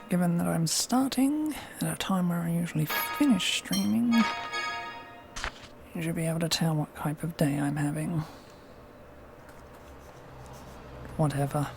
given that I'm starting at a time where I usually finish streaming, you should be able to tell what type of day I'm having. Whatever.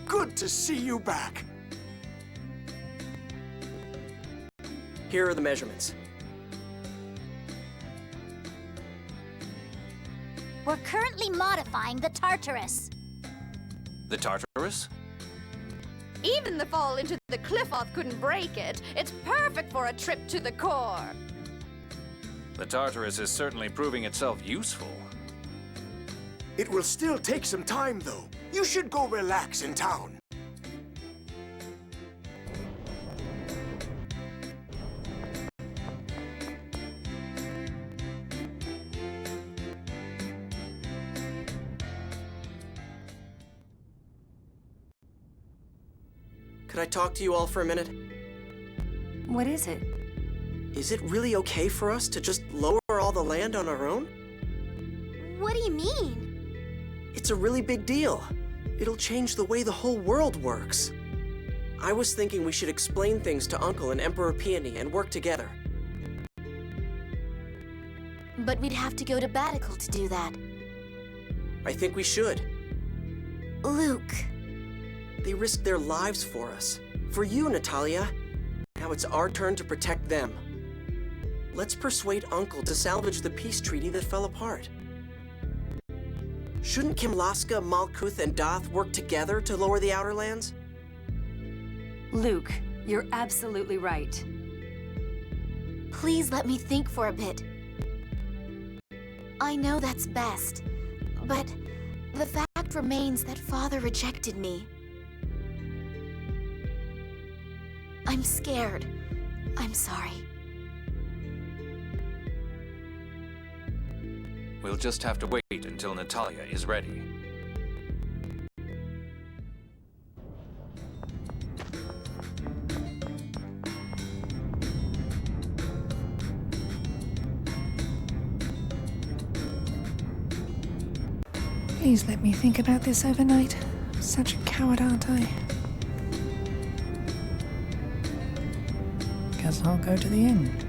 Good to see you back. Here are the measurements. We're currently modifying the Tartarus. The Tartarus? Even the fall into the cliff off couldn't break it. It's perfect for a trip to the core. The Tartarus is certainly proving itself useful. It will still take some time, though. You should go relax in town. Could I talk to you all for a minute? What is it? Is it really okay for us to just lower all the land on our own? What do you mean? It's a really big deal. It'll change the way the whole world works. I was thinking we should explain things to Uncle and Emperor Peony and work together. But we'd have to go to Batical to do that. I think we should. Luke. They risked their lives for us. For you, Natalia. Now it's our turn to protect them. Let's persuade Uncle to salvage the peace treaty that fell apart. Shouldn't Kimlaska, Malkuth, and Doth work together to lower the Outer Lands? Luke, you're absolutely right. Please let me think for a bit. I know that's best, but the fact remains that Father rejected me. I'm scared. I'm sorry. We'll just have to wait until Natalia is ready. Please let me think about this overnight. Such a coward, aren't I? Guess I'll go to the end.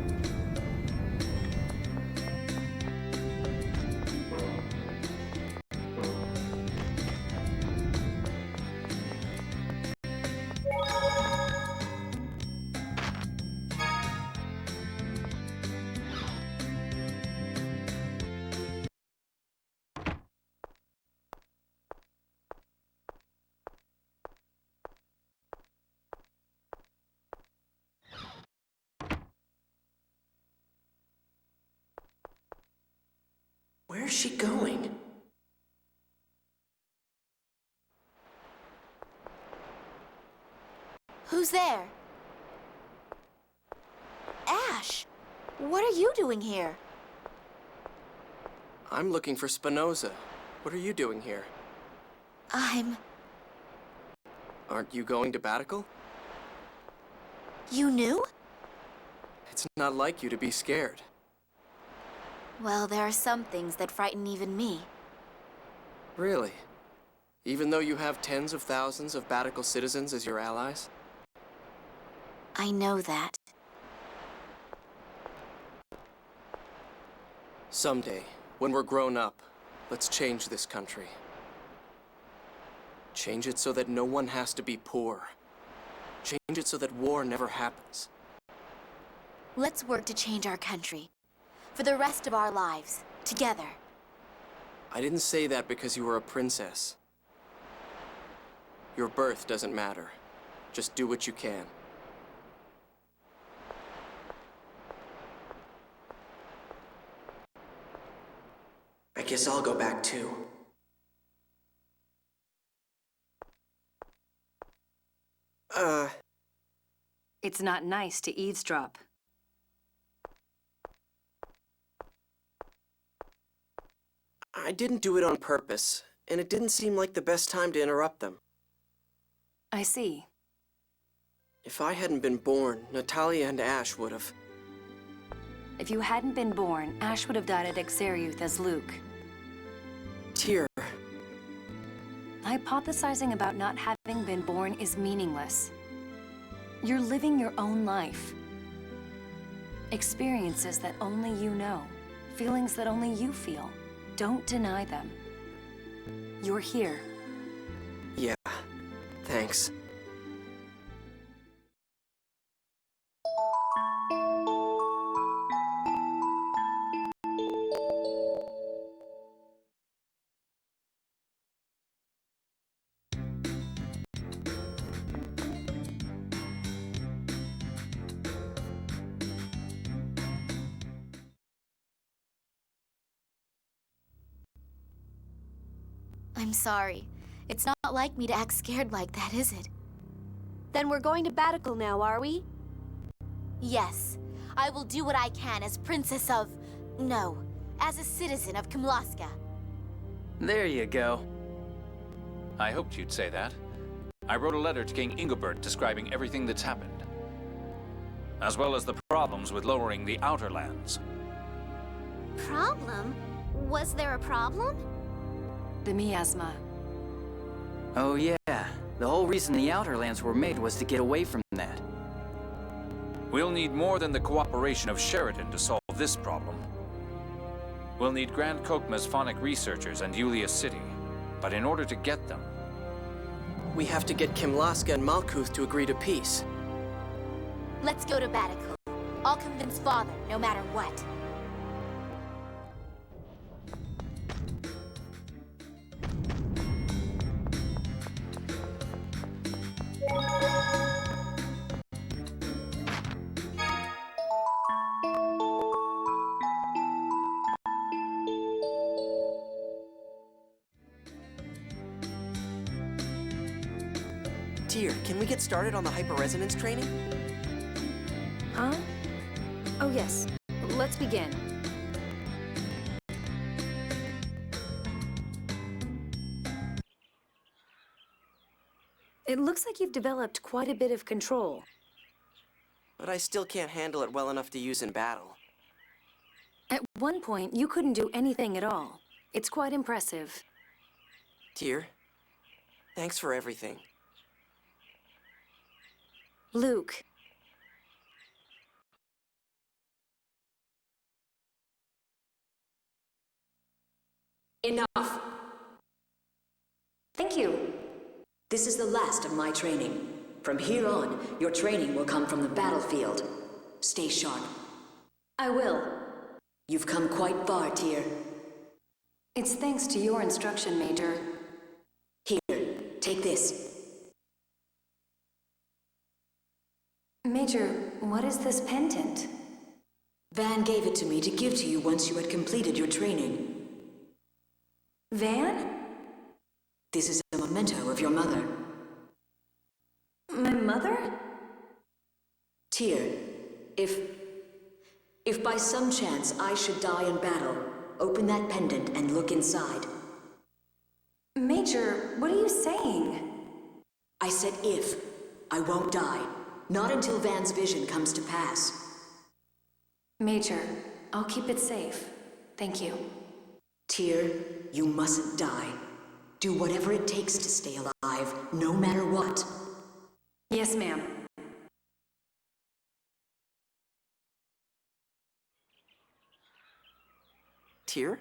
Where's she going? Who's there? Ash! What are you doing here? I'm looking for Spinoza. What are you doing here? Aren't you going to Batical? You knew? It's not like you to be scared. Well, there are some things that frighten even me. Really? Even though you have tens of thousands of Batical citizens as your allies? I know that. Someday, when we're grown up, let's change this country. Change it so that no one has to be poor. Change it so that war never happens. Let's work to change our country. For the rest of our lives. Together. I didn't say that because you were a princess. Your birth doesn't matter. Just do what you can. I guess I'll go back too. It's not nice to eavesdrop. I didn't do it on purpose, and it didn't seem like the best time to interrupt them. I see. If I hadn't been born, Natalia and Ash would have. If you hadn't been born, Ash would have died at Exariuth as Luke. Tyr, Hypothesizing about not having been born is meaningless. You're living your own life. Experiences that only you know. Feelings that only you feel. Don't deny them. You're here. yeah, thanks. I'm sorry. It's not like me to act scared like that, is it? Then we're going to Batical now, are we? Yes. I will do what I can as Princess of... No. As a citizen of Kimlaska. There you go. I hoped you'd say that. I wrote a letter to King Ingobert describing everything that's happened, as well as the problems with lowering the Outer Lands. Problem? Was there a problem? The miasma. Oh yeah, the whole reason the Outer Lands were made was to get away from that. We'll need more than the cooperation of Sheridan to solve this problem. We'll need Grand Kokma's phonic researchers and Yulia's city, but in order to get them... We have to get Kimlaska and Malkuth to agree to peace. Let's go to Batical. I'll convince Father, no matter what. Tyr, can we get started on the hyperresonance training? Huh? Oh yes. Let's begin. It looks like you've developed quite a bit of control. But I still can't handle it well enough to use in battle. At one point, you couldn't do anything at all. It's quite impressive. Tyr, thanks for everything. Luke. Enough! Thank you. This is the last of my training. From here on, your training will come from the battlefield. Stay sharp. I will. You've come quite far, Tyr. It's thanks to your instruction, Major. Here, take this. Major, what is this pendant? Van gave it to me to give to you once you had completed your training. Van? This is a memento of your mother. My mother? Tyr, if by some chance I should die in battle, open that pendant and look inside. Major, what are you saying? I said if. I won't die. Not until Van's vision comes to pass. Major, I'll keep it safe. Thank you. Tyr, you mustn't die. Do whatever it takes to stay alive, no matter what. Yes, ma'am. Tyr?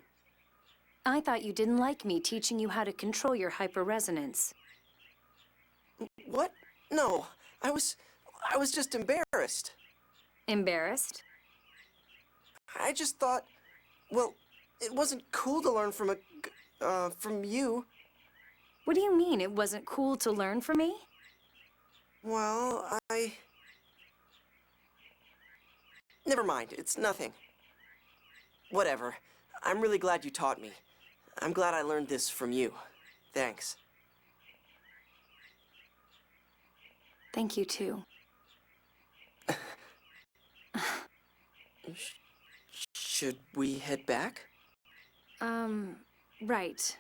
I thought you didn't like me teaching you how to control your hyperresonance. What? No, I was just embarrassed. Embarrassed? I just thought, well, it wasn't cool to learn from from you. What do you mean it wasn't cool to learn from me? Well, Never mind, it's nothing. Whatever. I'm really glad you taught me. I'm glad I learned this from you. Thanks. Thank you, too. Should we head back? Right.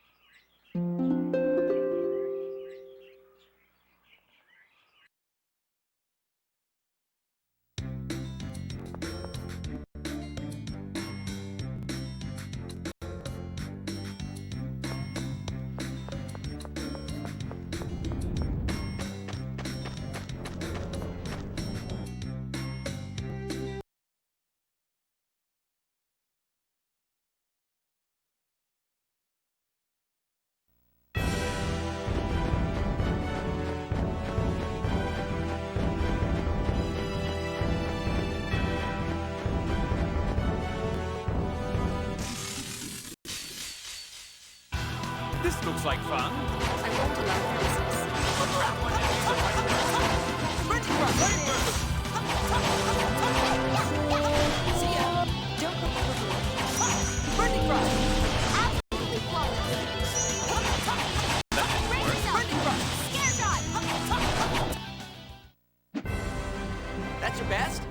This looks like fun. I won't allow this. See ya. Don't look quickly. Burning Rush. Absolutely flawless. Burning Rush. Scare Shot. That's your best?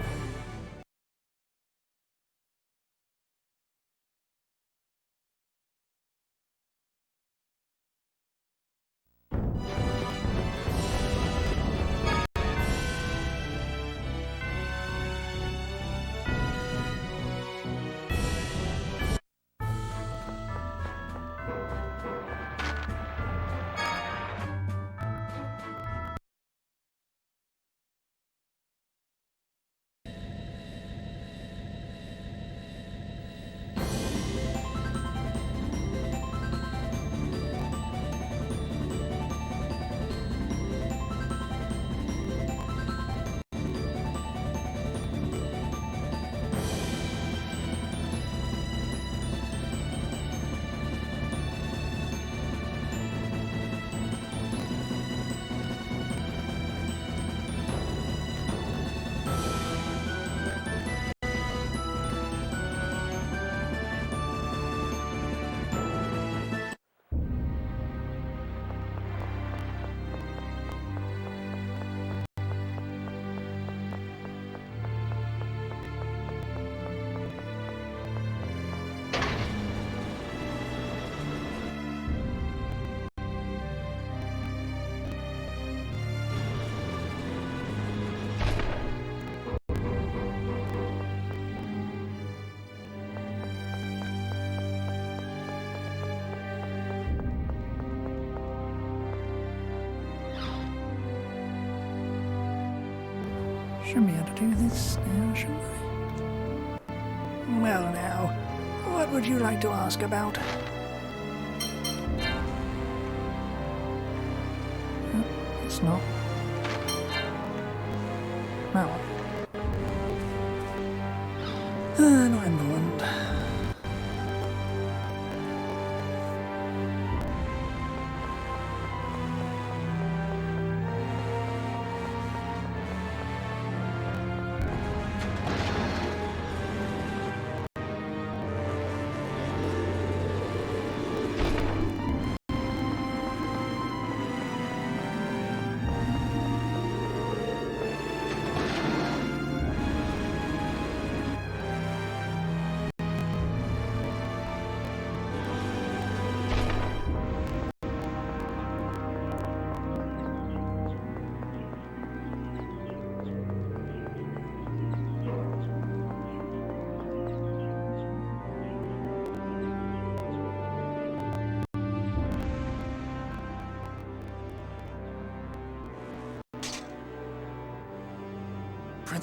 Should be able to do this now, shouldn't I? Well now, what would you like to ask about? It's not. Well. Not important.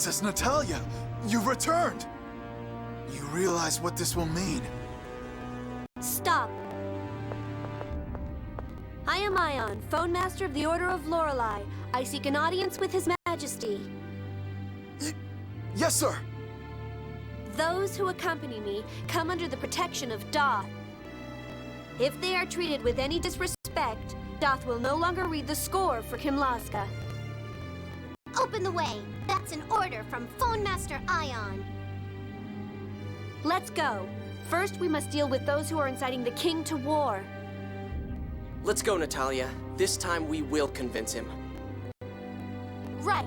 Princess Natalia, you've returned! You realize what this will mean? Stop. I am Ion, Phone Master of the Order of Lorelei. I seek an audience with His Majesty. Yes, sir! Those who accompany me come under the protection of Doth. If they are treated with any disrespect, Doth will no longer read the score for Kimlaska. Open the way. That's an order from Phone Master Ion. Let's go. First, we must deal with those who are inciting the king to war. Let's go, Natalia. This time we will convince him. Right.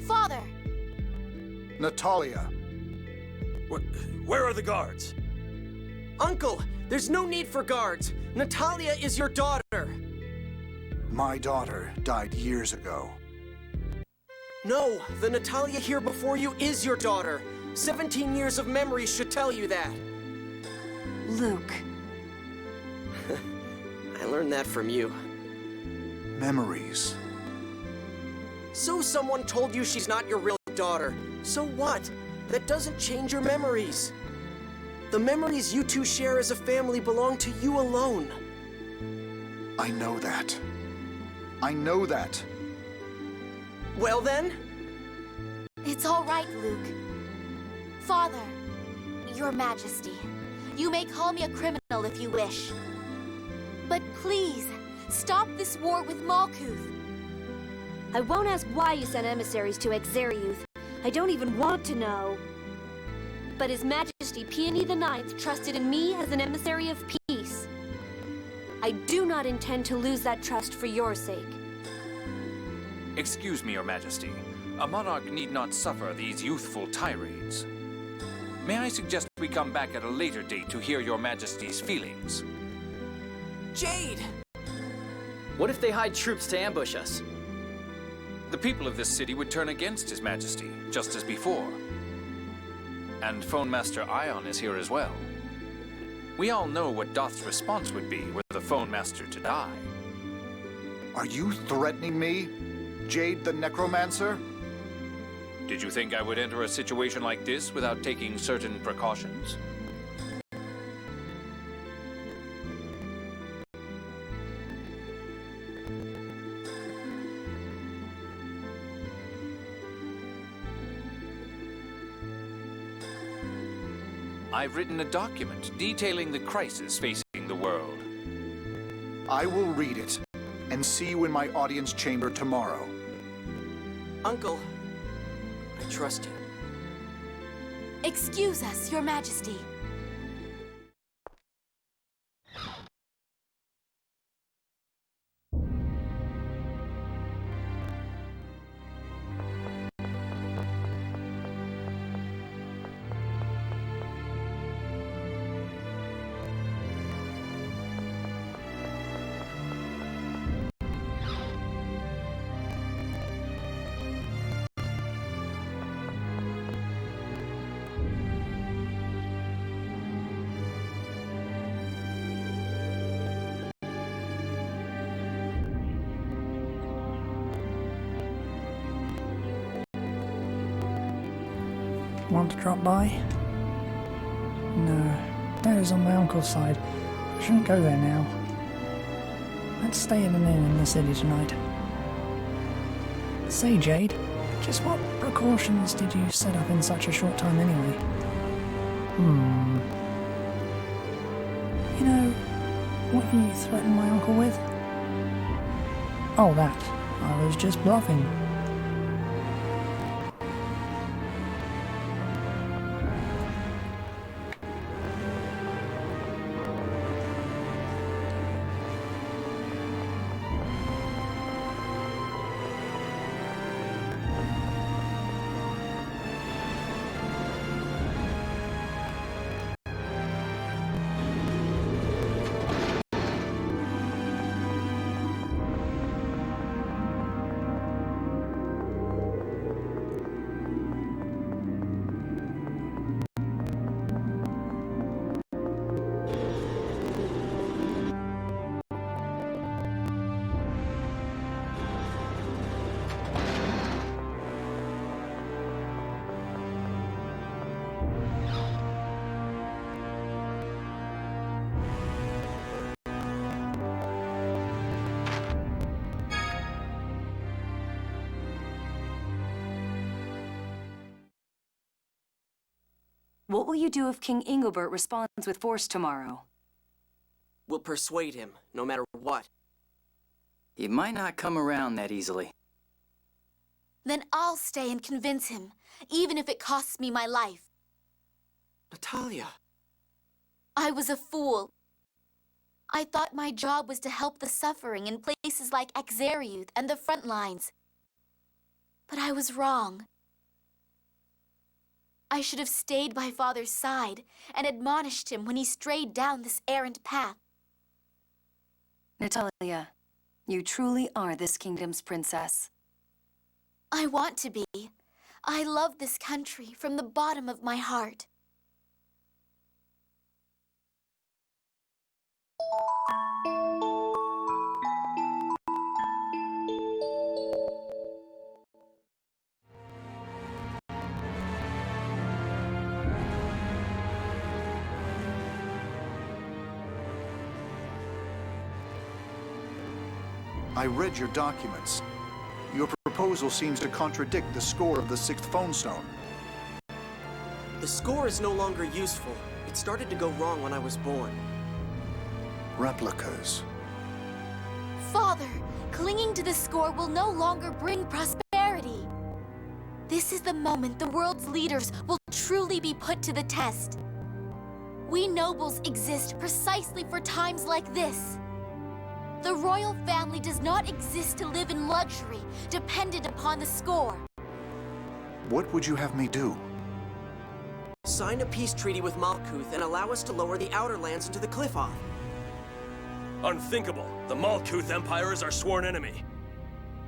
Father! Natalia. Where are the guards? Uncle, there's no need for guards. Natalia is your daughter. My daughter died years ago. No, the Natalia here before you is your daughter. 17 years of memories should tell you that. Luke. I learned that from you. Memories. So someone told you she's not your real daughter. So what? That doesn't change your memories. The memories you two share as a family belong to you alone. I know that. I know that. Well then? It's all right, Luke. Father, Your Majesty, you may call me a criminal if you wish. But please, stop this war with Malkuth. I won't ask why you sent emissaries to Exariuth. I don't even want to know. But His Majesty Peony IX trusted in me as an emissary of peace. I do not intend to lose that trust for your sake. Excuse me, Your Majesty. A monarch need not suffer these youthful tirades. May I suggest we come back at a later date to hear Your Majesty's feelings? Jade! What if they hide troops to ambush us? The people of this city would turn against His Majesty, just as before. And Phone Master Ion is here as well. We all know what Doth's response would be were the Phone Master to die. Are you threatening me, Jade the Necromancer? Did you think I would enter a situation like this without taking certain precautions? I've written a document detailing the crisis facing the world. I will read it and see you in my audience chamber tomorrow. Uncle, I trust you. Excuse us, Your Majesty. Want to drop by? No, Dad is on my uncle's side. I shouldn't go there now. let's stay at an inn in the city tonight. Say, Jade, just what precautions did you set up in such a short time anyway? You know, what you threatened my uncle with? Oh, that. I was just bluffing. What will you do if King Ingobert responds with force tomorrow? We'll persuade him, no matter what. He might not come around that easily. Then I'll stay and convince him, even if it costs me my life. Natalia. I was a fool. I thought my job was to help the suffering in places like Exariuth and the front lines. But I was wrong. I should have stayed by Father's side and admonished him when he strayed down this errant path. Natalia, you truly are this kingdom's princess. I want to be. I love this country from the bottom of my heart. I read your documents. Your proposal seems to contradict the score of the 6th phone stone. The score is no longer useful. It started to go wrong when I was born. Replicas. Father, clinging to the score will no longer bring prosperity. This is the moment the world's leaders will truly be put to the test. We nobles exist precisely for times like this. The royal family does not exist to live in luxury, dependent upon the score. What would you have me do? Sign a peace treaty with Malkuth and allow us to lower the outer lands into the Cliff-Off. Unthinkable. The Malkuth Empire is our sworn enemy.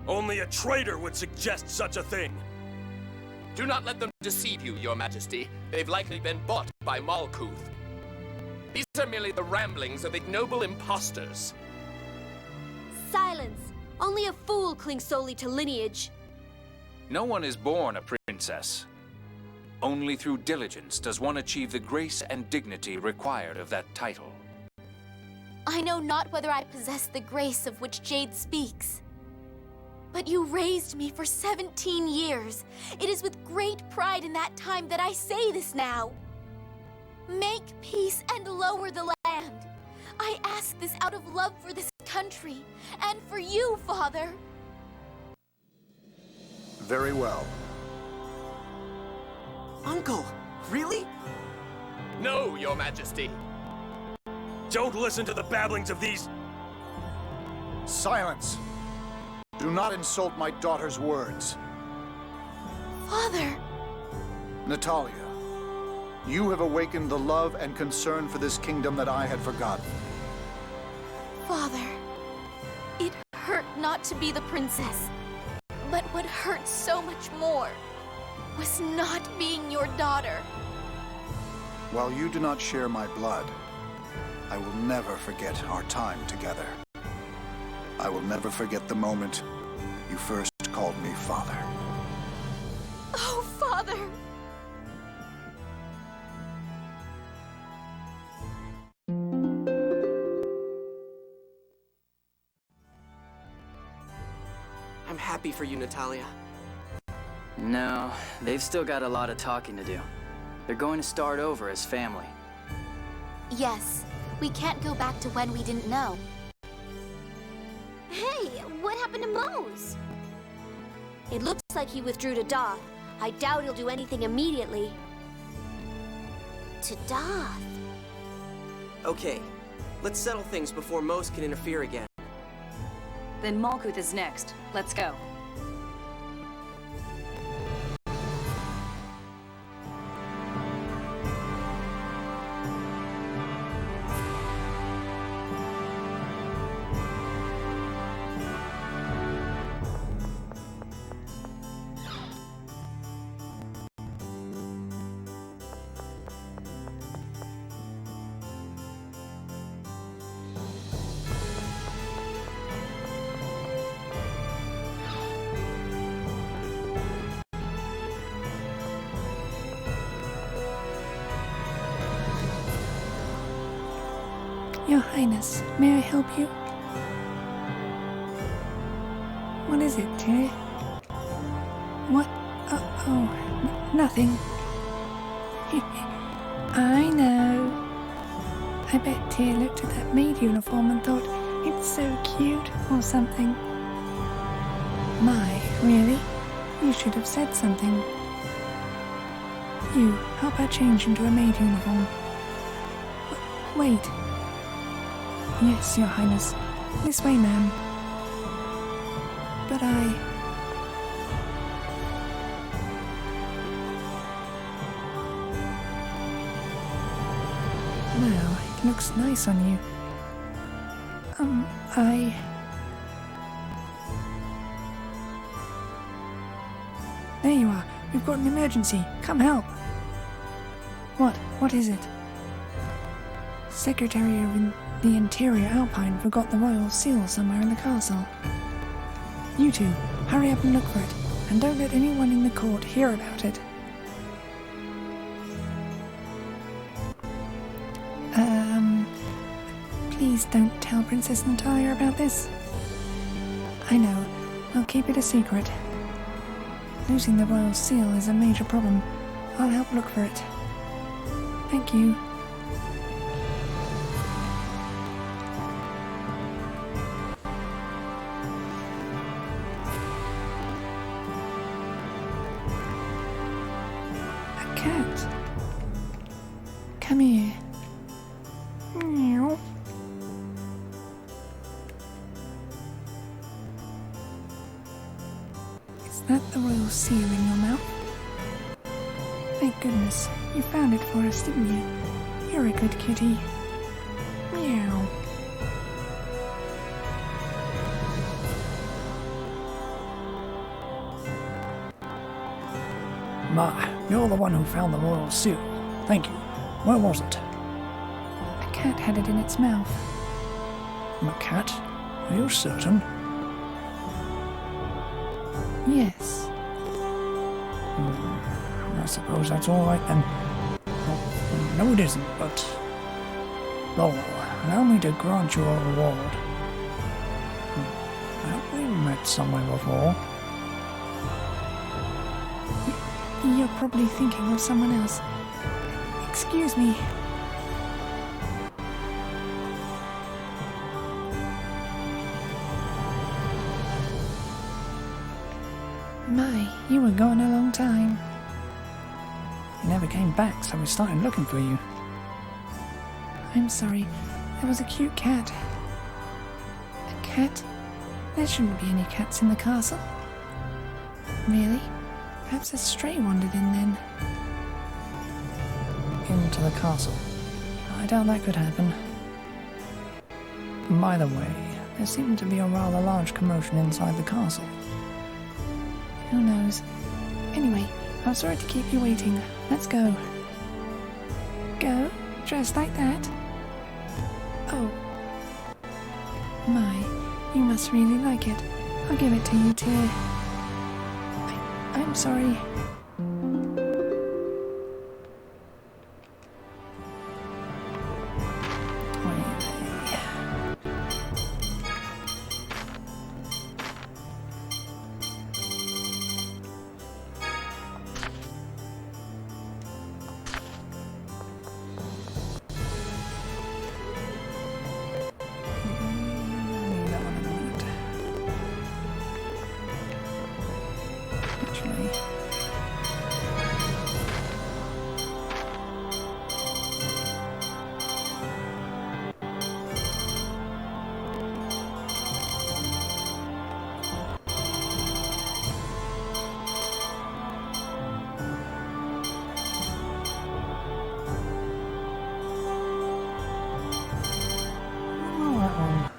Only a traitor would suggest such a thing. Do not let them deceive you, Your Majesty. They've likely been bought by Malkuth. These are merely the ramblings of ignoble imposters. Silence! Only a fool clings solely to lineage. No one is born a princess. Only through diligence does one achieve the grace and dignity required of that title. I know not whether I possess the grace of which Jade speaks. But you raised me for 17 years. It is with great pride in that time that I say this now. Make peace and lower the land. I ask this out of love for this country, and for you, Father. Very well. Uncle, really? No, Your Majesty. Don't listen to the babblings of these... Silence! Do not insult my daughter's words. Father! Natalia, you have awakened the love and concern for this kingdom that I had forgotten. Father, it hurt not to be the princess. But what hurt so much more was not being your daughter. While you do not share my blood, I will never forget our time together. I will never forget the moment you first called me father. Oh, Father! happy for you, Natalia. No, they've still got a lot of talking to do. They're going to start over as family. Yes, we can't go back to when we didn't know. Hey, what happened to Mose? It looks like he withdrew to Doth. I doubt he'll do anything immediately. To Doth. Okay, let's settle things before Mose can interfere again. Then Malkuth is next. Let's go. Your Highness, may I help you? What is it, Tyr? What? Nothing. I know. I bet Tyr looked at that maid uniform and thought, it's so cute, or something. My, really? You should have said something. You, how about change into a maid uniform? Wait. Yes, Your Highness. This way, ma'am. But Wow, it looks nice on you. There you are. We've got an emergency. Come help. What is it? Secretary of the Interior Alpine forgot the royal seal somewhere in the castle. You two, hurry up and look for it, and don't let anyone in the court hear about it. Please don't tell Princess Natalia about this. I know, we'll keep it a secret. Losing the royal seal is a major problem. I'll help look for it. Thank you. Cat. Come here. Meow. Is that the royal seal in your mouth? Thank goodness. You found it for us, didn't you? You're a good kitty. Meow. My, you're the one who found the royal seal. Thank you. Where was it? A cat had it in its mouth. A cat? Are you certain? Yes. I suppose that's all right then. Oh, no, it isn't, but... Oh, allow me to grant you a reward. Have we met somewhere before? You're probably thinking of someone else. Excuse me. My, you were gone a long time. You never came back, so we started looking for you. I'm sorry. There was a cute cat. A cat? There shouldn't be any cats in the castle. Really? Perhaps a stray wandered in then. Into the castle? I doubt that could happen. By the way, there seemed to be a rather large commotion inside the castle. Who knows? Anyway, I'm sorry to keep you waiting. Let's go. Go? Dressed like that? Oh. My, you must really like it. I'll give it to you, Tyr. I'm sorry. me. Oh, that one.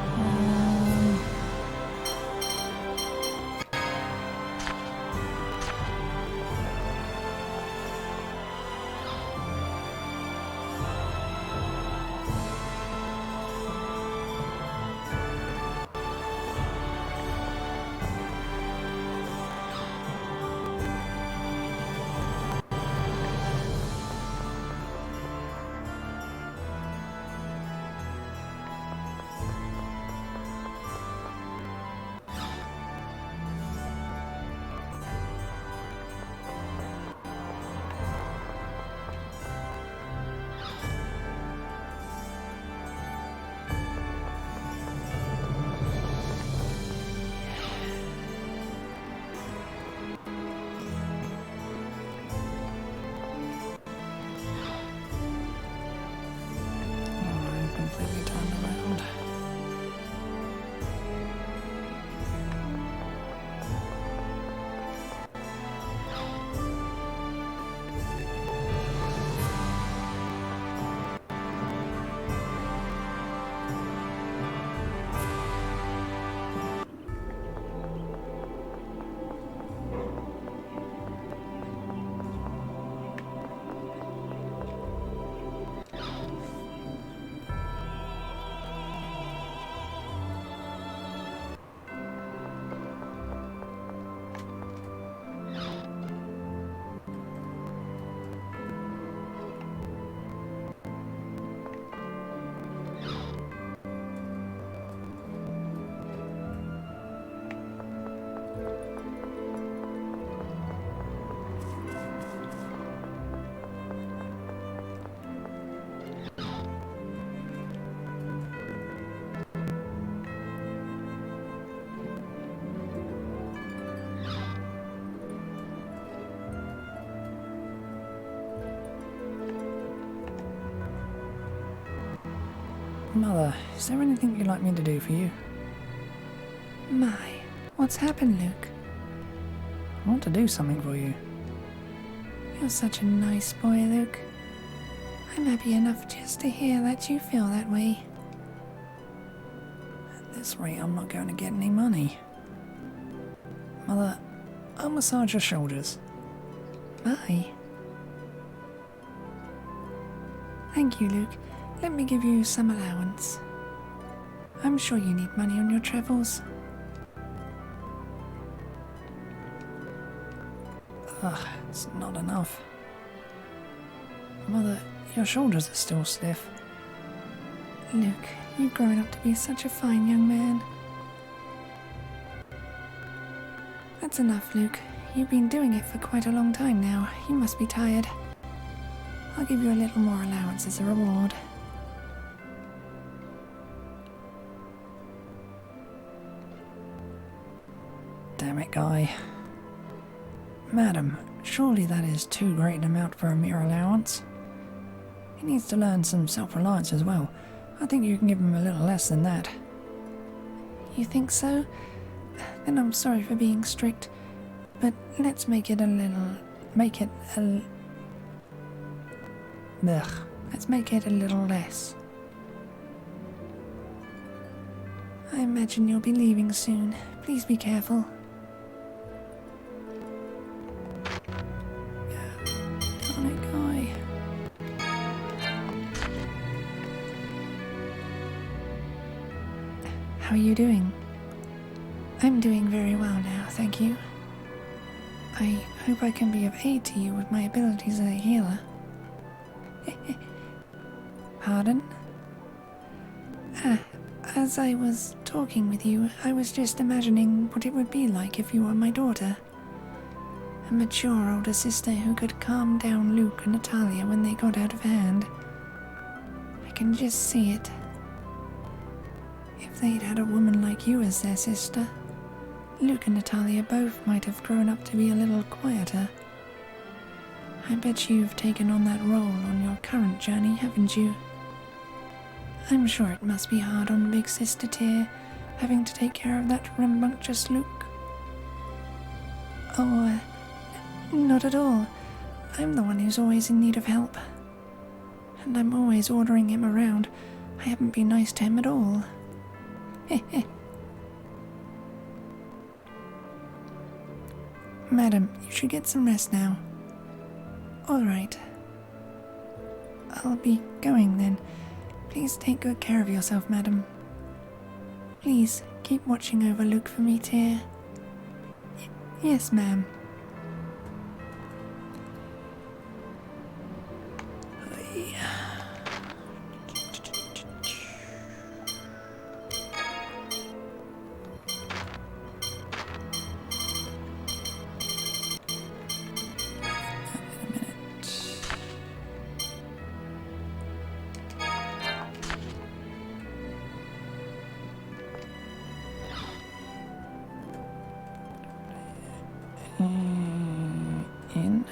Completely turned around. Mother, is there anything you'd like me to do for you? My, what's happened, Luke? I want to do something for you. You're such a nice boy, Luke. I'm happy enough just to hear that you feel that way. At this rate, I'm not going to get any money. Mother, I'll massage your shoulders. My. Thank you, Luke. Let me give you some allowance. I'm sure you need money on your travels. Ugh, it's not enough. Mother, your shoulders are still stiff. Luke, you've grown up to be such a fine young man. That's enough, Luke. You've been doing it for quite a long time now. You must be tired. I'll give you a little more allowance as a reward. Damn it, Guy. Madam, surely that is too great an amount for a mere allowance. He needs to learn some self-reliance as well. I think you can give him a little less than that. You think so? Then I'm sorry for being strict, but let's make it a little... Let's make it a little less. I imagine you'll be leaving soon. Please be careful. Darn it, Guy. How are you doing? I'm doing very well now, thank you. I hope I can be of aid to you with my abilities as a healer. Pardon? As I was talking with you, I was just imagining what it would be like if you were my daughter. A mature older sister who could calm down Luke and Natalia when they got out of hand. I can just see it. If they'd had a woman like you as their sister, Luke and Natalia both might have grown up to be a little quieter. I bet you've taken on that role on your current journey, haven't you? I'm sure it must be hard on Big Sister Tear, having to take care of that rambunctious Luke. Oh, not at all. I'm the one who's always in need of help. And I'm always ordering him around. I haven't been nice to him at all. Madam, you should get some rest now. All right. I'll be going then. Please take good care of yourself, madam. Please, keep watching over Luke for me, Tear. Yes, ma'am. In.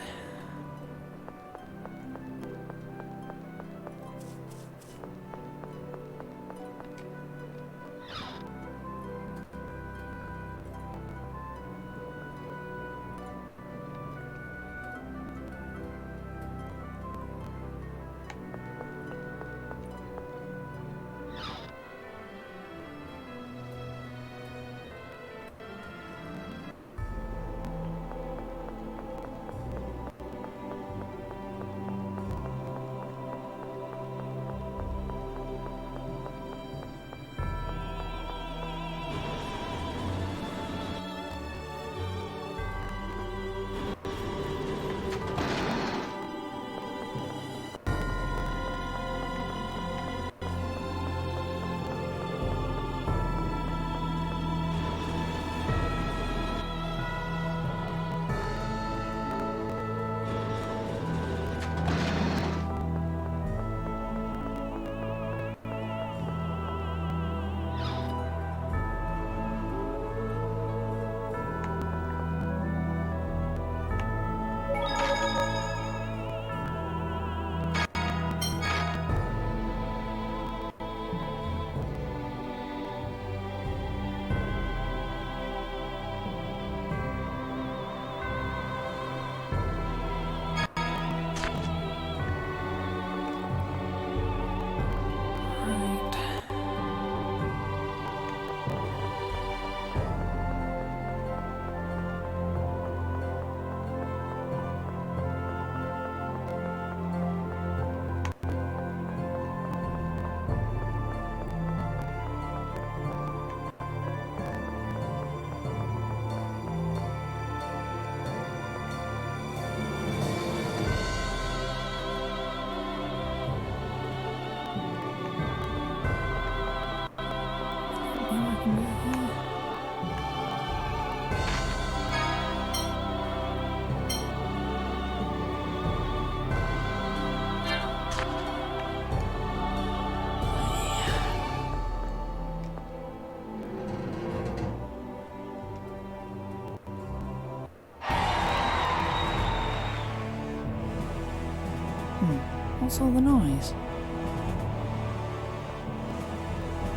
What's all the noise?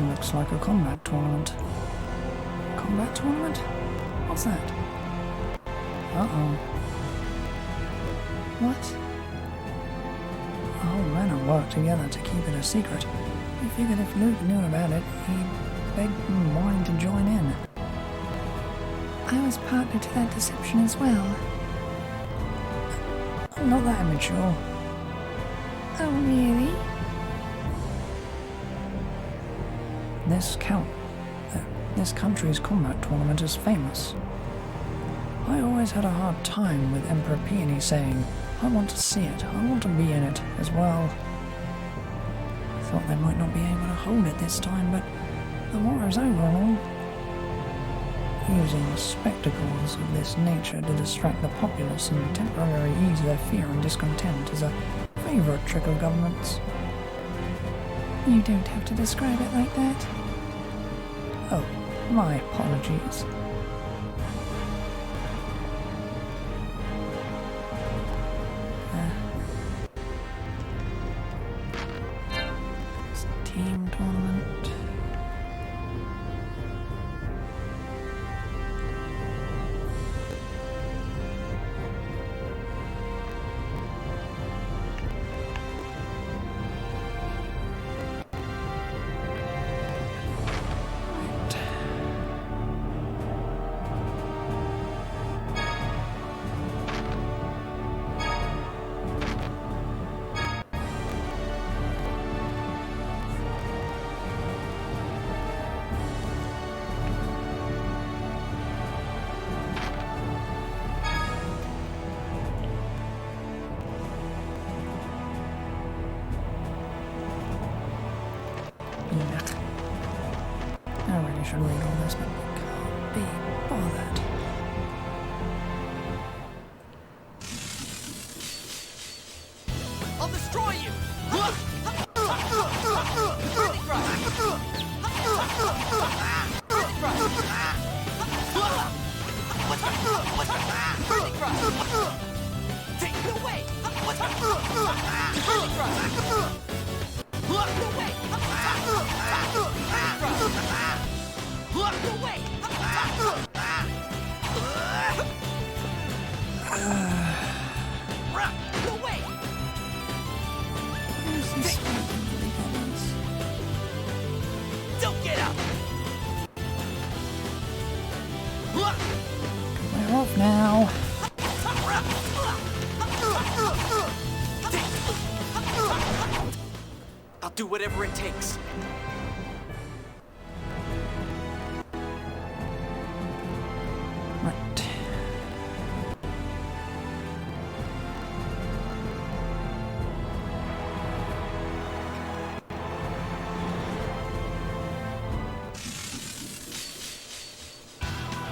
Looks like a combat tournament. Combat tournament? What's that? Uh-oh. What? The whole manor worked together to keep it a secret. We figured if Luke knew about it, he'd beg and whine to join in. I was partner to that deception as well. I'm not that immature. Oh, really? This country's combat tournament is famous. I always had a hard time with Emperor Peony saying, I want to see it, I want to be in it as well. I thought they might not be able to hold it this time, but the war is over and all. Using spectacles of this nature to distract the populace and temporarily ease their fear and discontent is a favourite trick of governments. You don't have to describe it like that. Oh, my apologies. should read all this, but I can't be bothered. I'll destroy you! Take no way! No way! No way! No way! Don't get up! We're off now. I'll do whatever it takes. Right.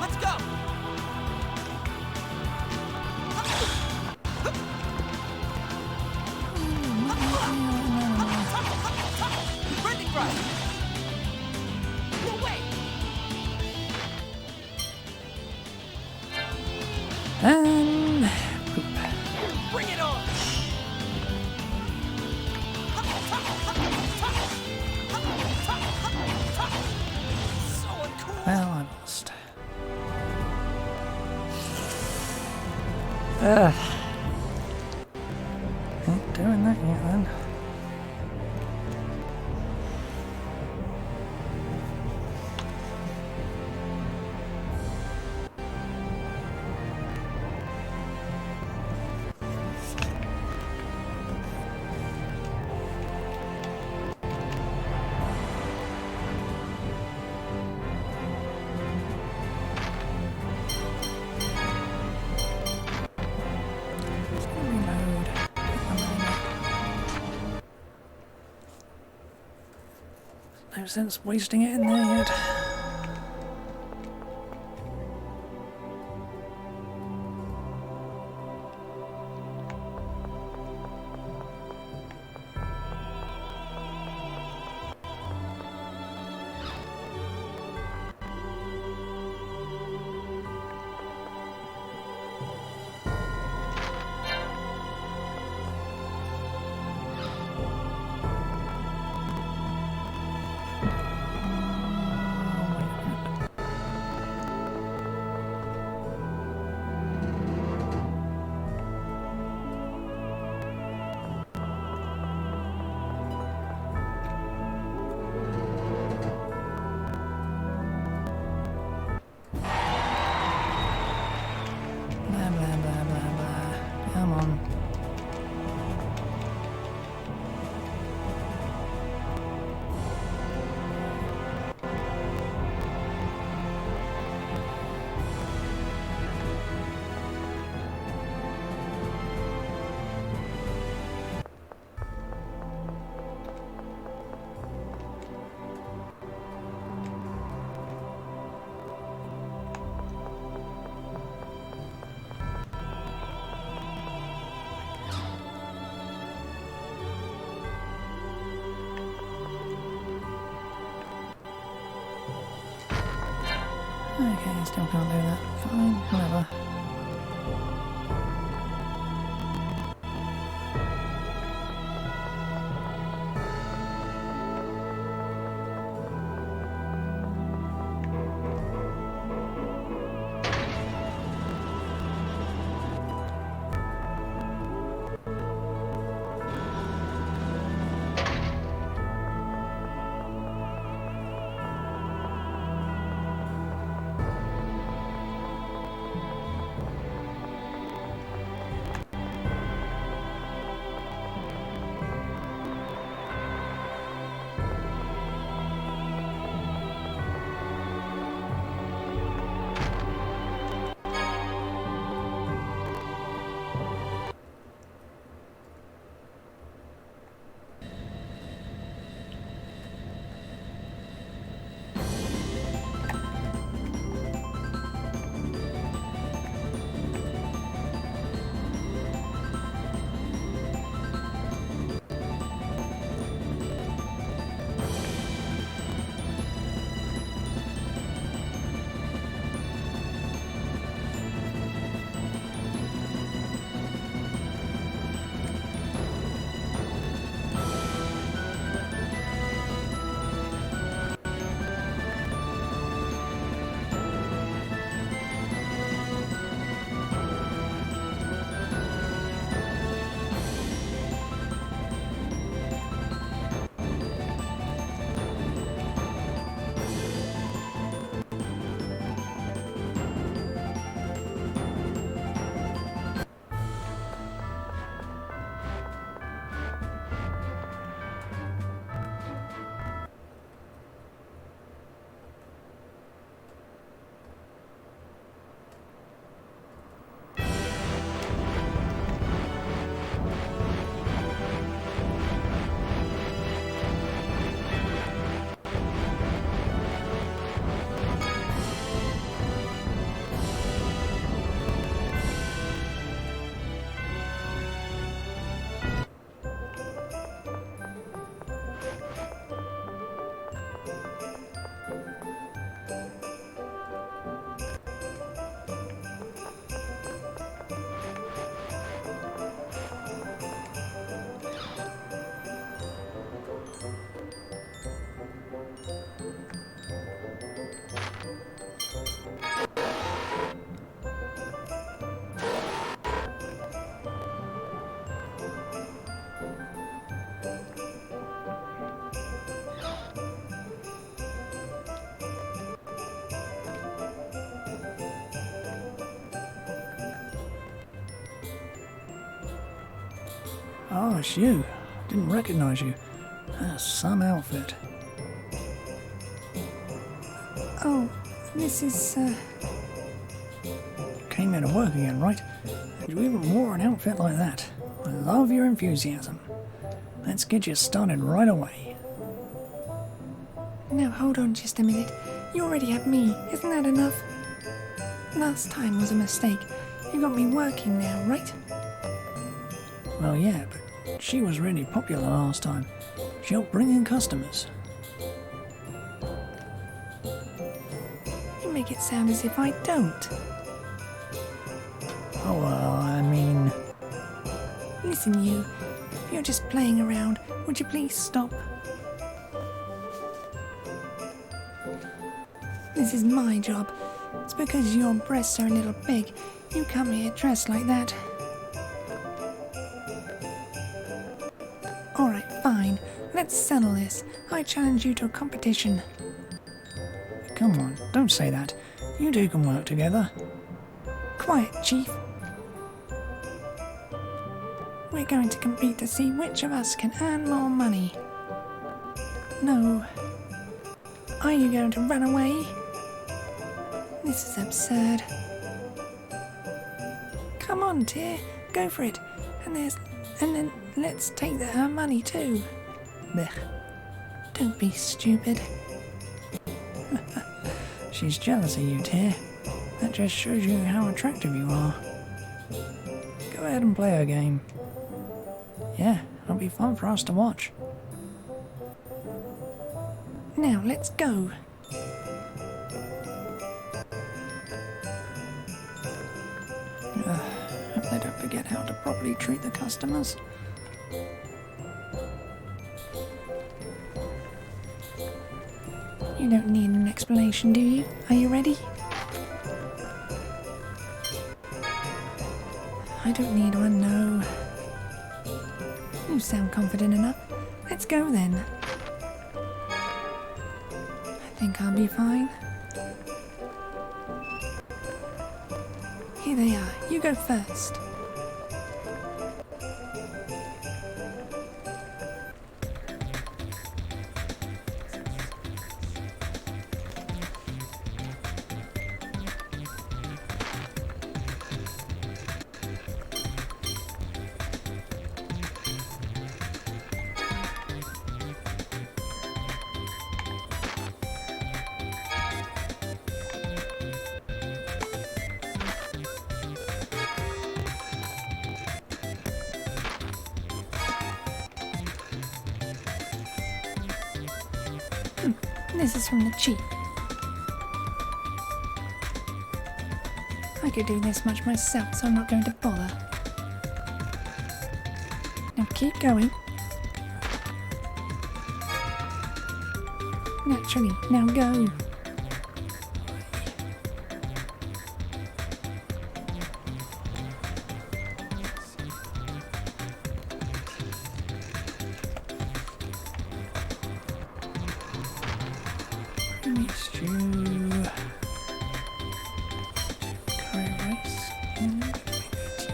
Let's go! Branding right! No way! And Bring it on! So uncool! well, I lost. Ugh. Ain't doing that yet then. Reload. No sense wasting it in there yet. Blah, blah, blah, blah, blah. Come on. Okay, still can't do that. Fine, whatever. Oh, it's you. Didn't recognize you. Some outfit. Oh, this is, Came here to work again, right? And you even wore an outfit like that. I love your enthusiasm. Let's get you started right away. Now hold on just a minute. You already have me. Isn't that enough? Last time was a mistake. You got me working now, right? Well, yeah, but she was really popular last time. She helped bring in customers. You make it sound as if I don't. Oh, well, I mean... Listen, you. If you're just playing around, would you please stop? This is my job. It's because your breasts are a little big. You come here dressed like that. Alright, fine. Let's settle this. I challenge you to a competition. Come on, don't say that. You two can work together. Quiet, Chief. We're going to compete to see which of us can earn more money. No. Are you going to run away? This is absurd. Come on, Tyr. Go for it. And then let's take her money too. Blech. Don't be stupid. She's jealous of you, Tyr. That just shows you how attractive you are. Go ahead and play her game. Yeah, it'll be fun for us to watch. Now, let's go. Hope they don't forget how to properly treat the customers. You don't need an explanation, do you? Are you ready? I don't need one, no. You sound confident enough. Let's go then. I think I'll be fine. Here they are. You go first. This is from the Chief. I could do this much myself, so I'm not going to bother. Now keep going. Naturally, now go. Stew, curry rice, and tea.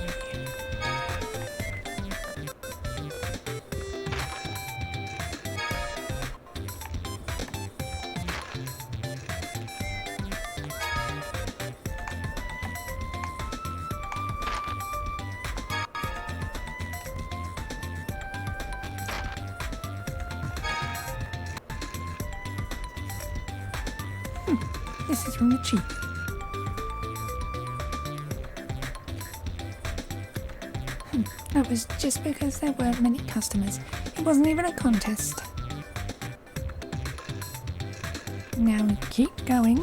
This is from the Chief. That was just because there weren't many customers. It wasn't even a contest. Now keep going.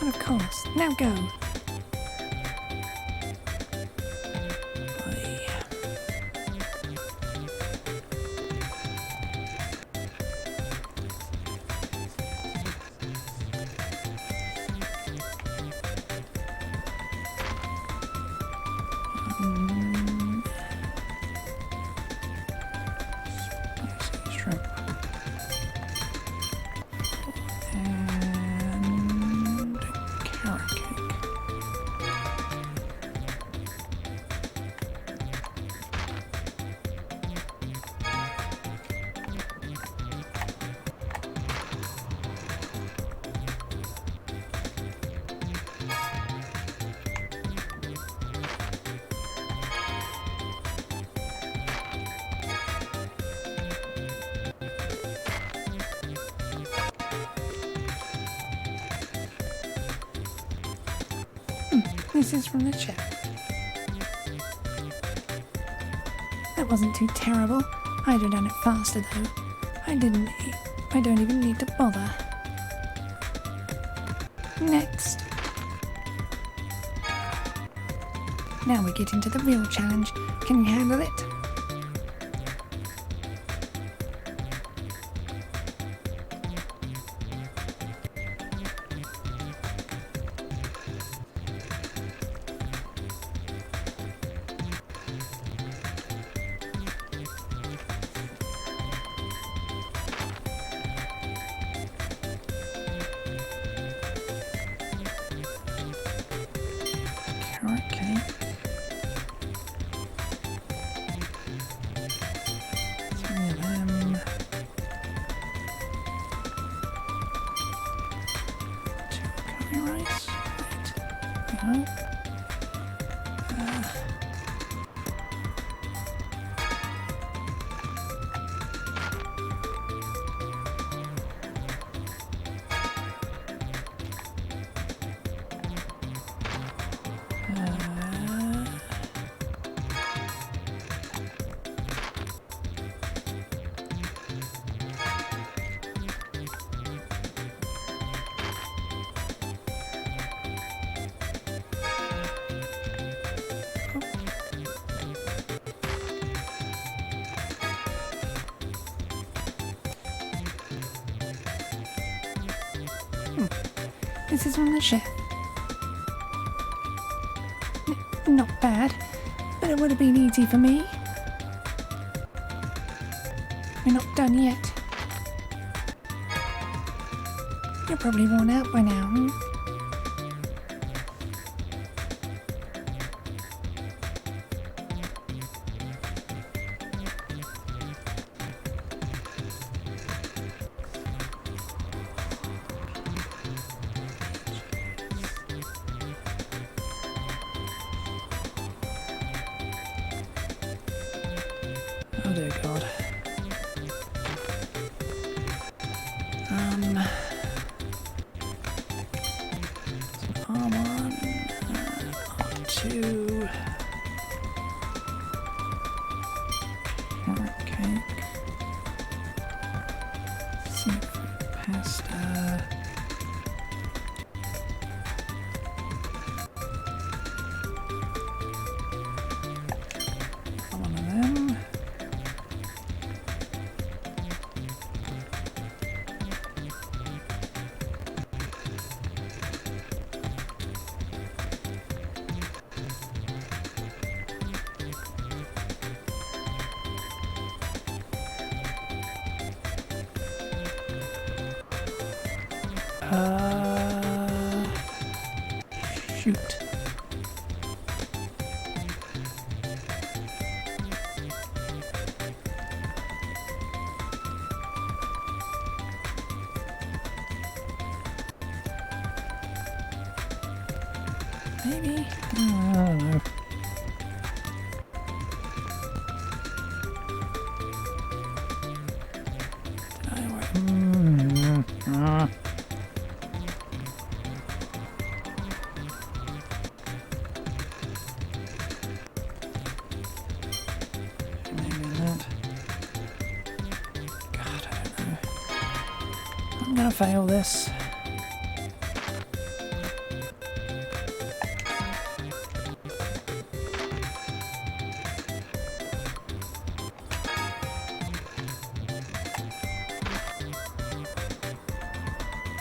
And of course, now go. Spicy shrimp. And carrot cake. This is from the chef. That wasn't too terrible. I'd have done it faster though. I don't even need to bother. Next. Now we get into the real challenge. Can you handle it? Carrot cake. Three of them. Two curry rice. Right. We hope. This is from the chef. Not bad, but it would have been easy for me. We're not done yet. You're probably worn out by now, hmm? Oh dear God. R1, R2, carrot cake, seafood pasta, one of them. Shoot. Maybe? I don't know. I'm gonna fail this.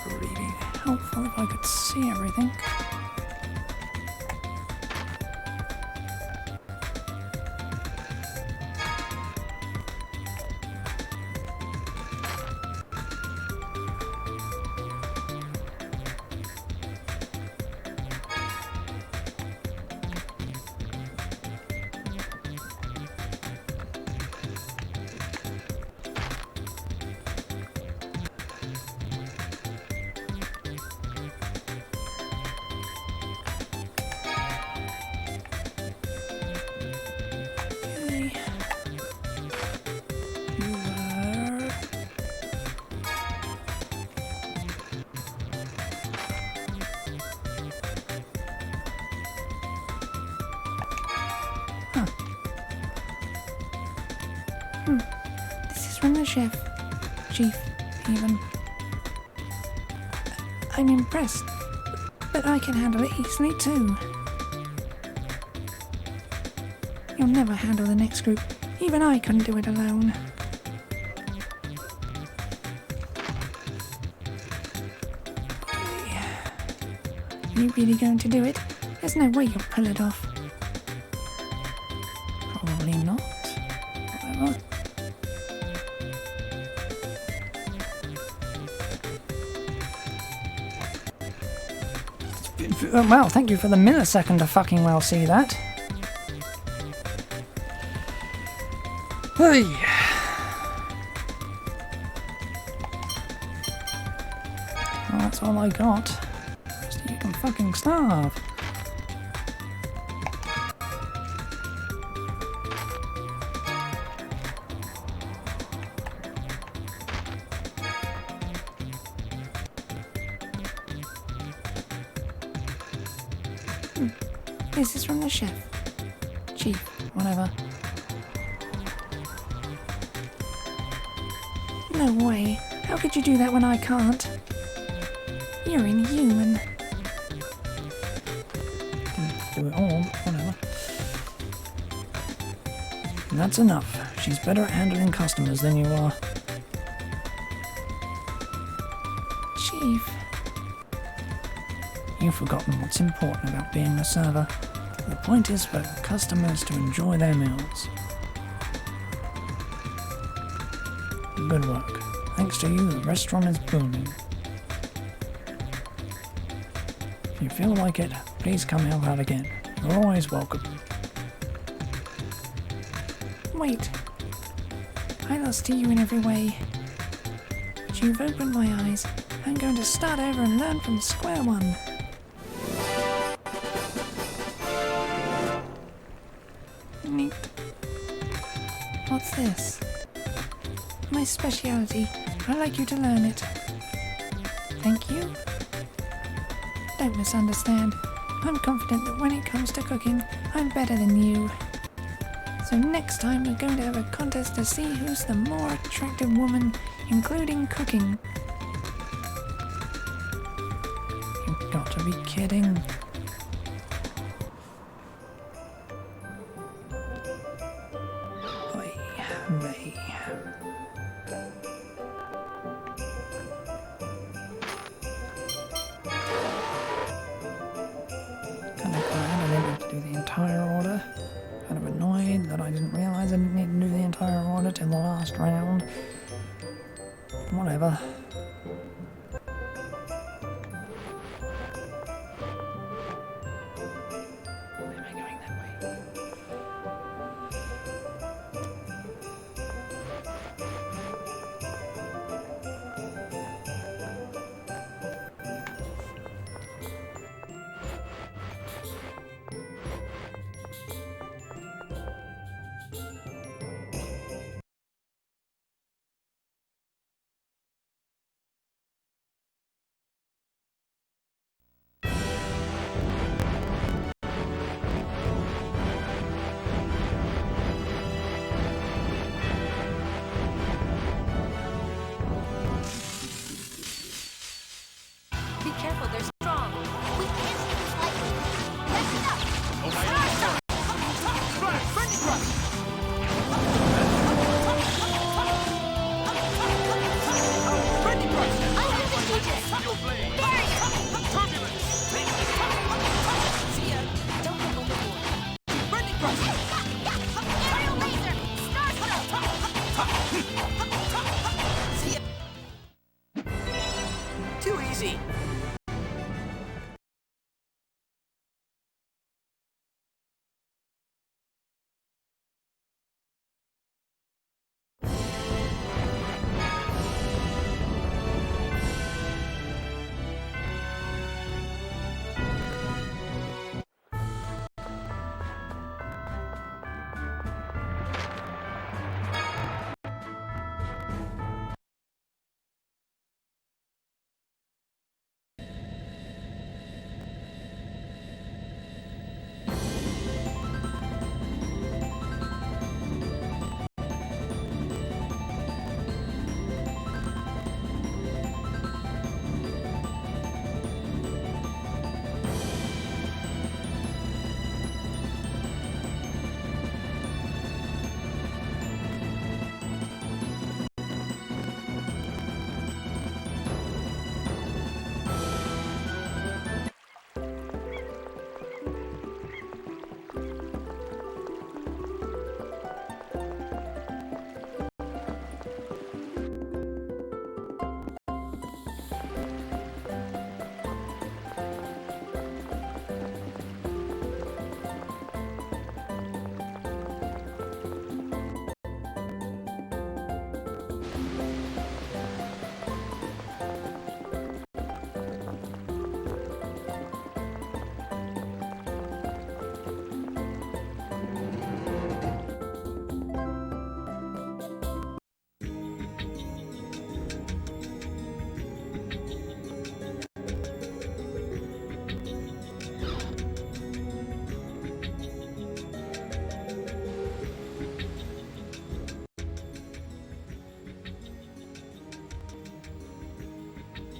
Really helpful if I could see everything. This is from the chef. Chief, even. I'm impressed, but I can handle it easily too. You'll never handle the next group. Even I couldn't do it alone. Are you really going to do it? There's no way you'll pull it off. Probably not. Whatever. Well, thank you for the millisecond to fucking well see that. Hey. Well, that's all I got. So you can fucking starve. This is from the chef. Chief, whatever. No way. How could you do that when I can't? You're inhuman. Didn't do it all, whatever. And that's enough. She's better at handling customers than you are. Chief. You've forgotten what's important about being a server. The point is for customers to enjoy their meals. Good work. Thanks to you, the restaurant is booming. If you feel like it, please come help out again. You're always welcome. Wait. I lost to you in every way. But you've opened my eyes. I'm going to start over and learn from square one. Neat. What's this? My speciality. I'd like you to learn it. Thank you. Don't misunderstand. I'm confident that when it comes to cooking, I'm better than you. So next time we're going to have a contest to see who's the more attractive woman, including cooking. You've got to be kidding. May. Kind of glad I didn't have to do the entire order. Kind of annoyed that I didn't realise I didn't need to do the entire order till the last round. Whatever.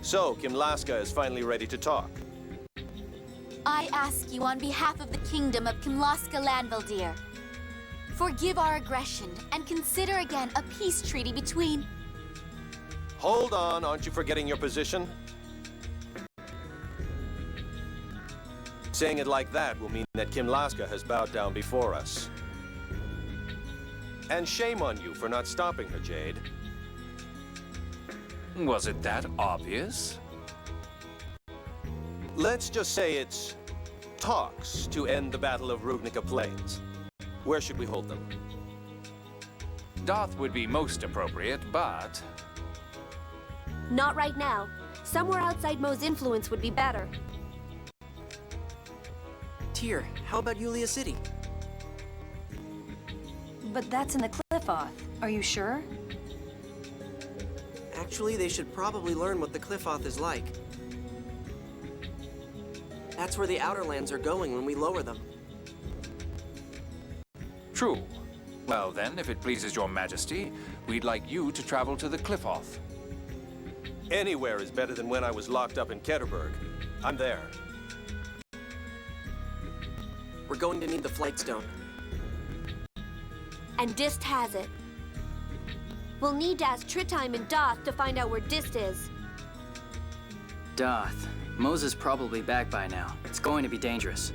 So, Kimlaska is finally ready to talk. I ask you on behalf of the kingdom of Kimlaska Landvaldir, forgive our aggression and consider again a peace treaty between... Hold on, aren't you forgetting your position? Saying it like that will mean that Kimlaska has bowed down before us. And shame on you for not stopping her, Jade. Was it that obvious? Let's just say it's talks to end the Battle of Rugnica Plains. Where should we hold them? Doth would be most appropriate, but... Not right now. Somewhere outside Mo's influence would be better. Tyr, how about Yulia City? But that's in the Cliffoth. Are you sure? Actually, they should probably learn what the Cliffoth is like. That's where the Outer Lands are going when we lower them. True. Well then, if it pleases your majesty, we'd like you to travel to the Cliffoth. Anywhere is better than when I was locked up in Ketterberg. I'm there. We're going to need the Flight Stone. And Dist has it. We'll need to ask Tritheim and Doth to find out where Dist is. Doth. Mo's probably back by now. It's going to be dangerous.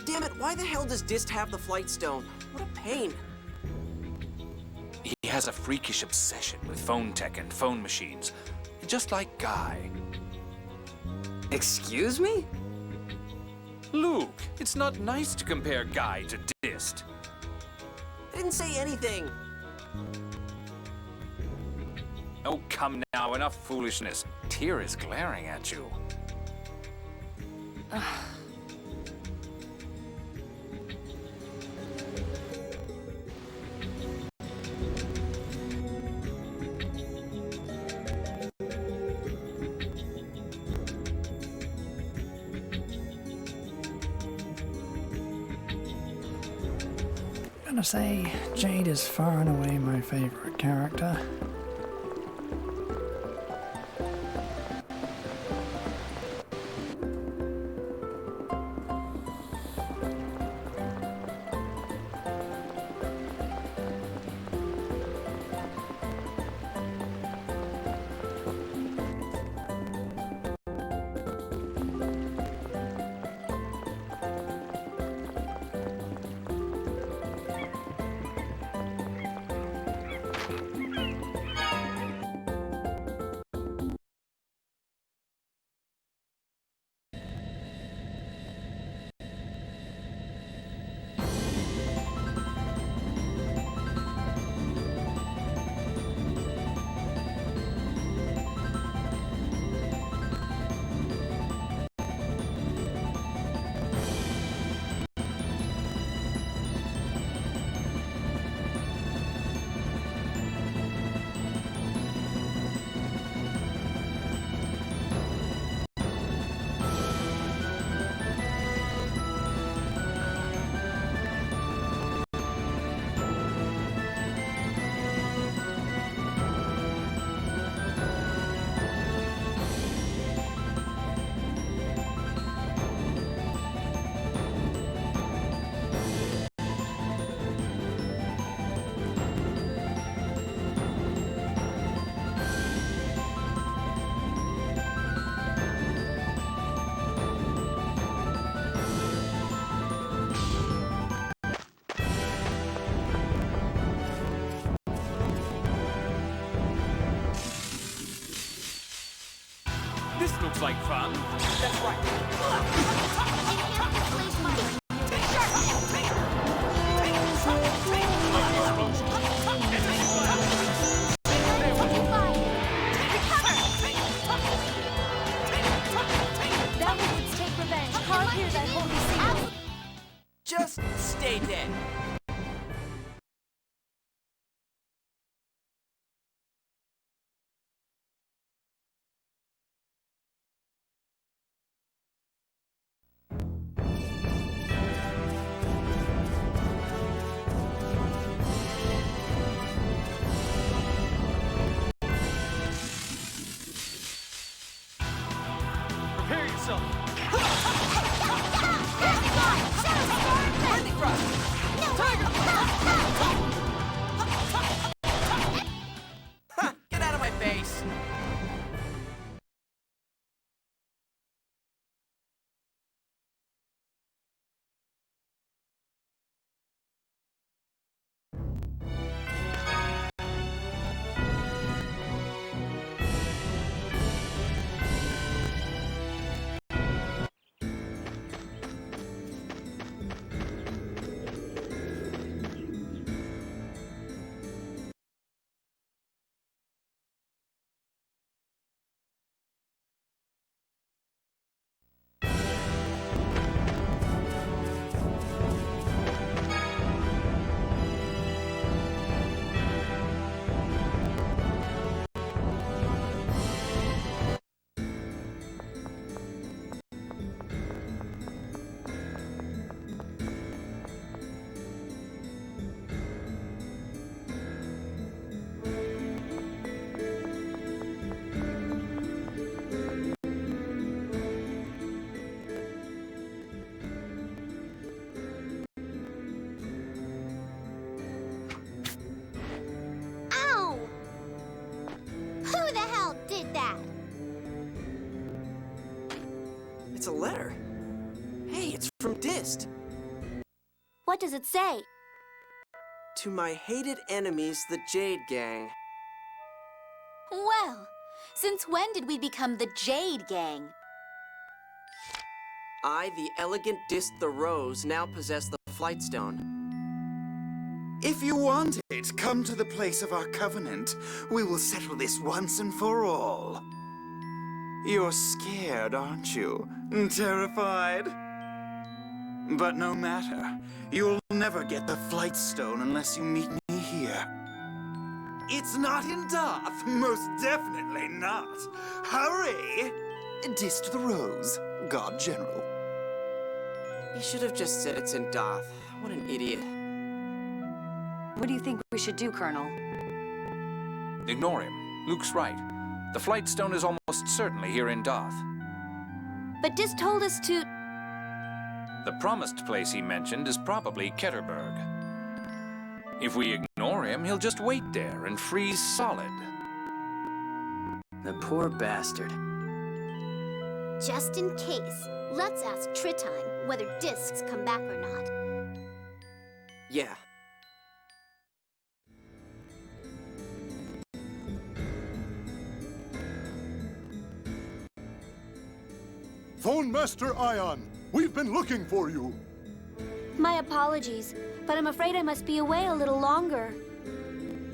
Damn it, why the hell does Dist have the Flight Stone? What a pain. He has a freakish obsession with phone tech and phone machines, just like Guy. Excuse me? Luke, it's not nice to compare Guy to Dist. I didn't say anything. Oh, come now, enough foolishness. Tyr is glaring at you. Gotta say, Jade is far and away my favorite character. This looks like fun. That's right. That one would take revenge. Carl hear that holy signal. Just stay dead. a letter. Hey, it's from Dist. What does it say? To my hated enemies, the Jade Gang. Well, since when did we become the Jade Gang? I, the elegant Dist the Rose, now possess the Flight Stone. If you want it, come to the place of our covenant. We will settle this once and for all. You're scared, aren't you? Terrified? But no matter. You'll never get the Flight Stone unless you meet me here. It's not in Darth. Most definitely not. Hurry! Dist the Rose, God General. You should have just said it's in Darth. What an idiot. What do you think we should do, Colonel? Ignore him. Luke's right. The Flight Stone is almost certainly here in Darth. But Dist told us to... The promised place he mentioned is probably Ketterberg. If we ignore him, he'll just wait there and freeze solid. The poor bastard. Just in case, let's ask Tritime whether discs come back or not. Yeah. Phone Master Ion, we've been looking for you. My apologies, but I'm afraid I must be away a little longer.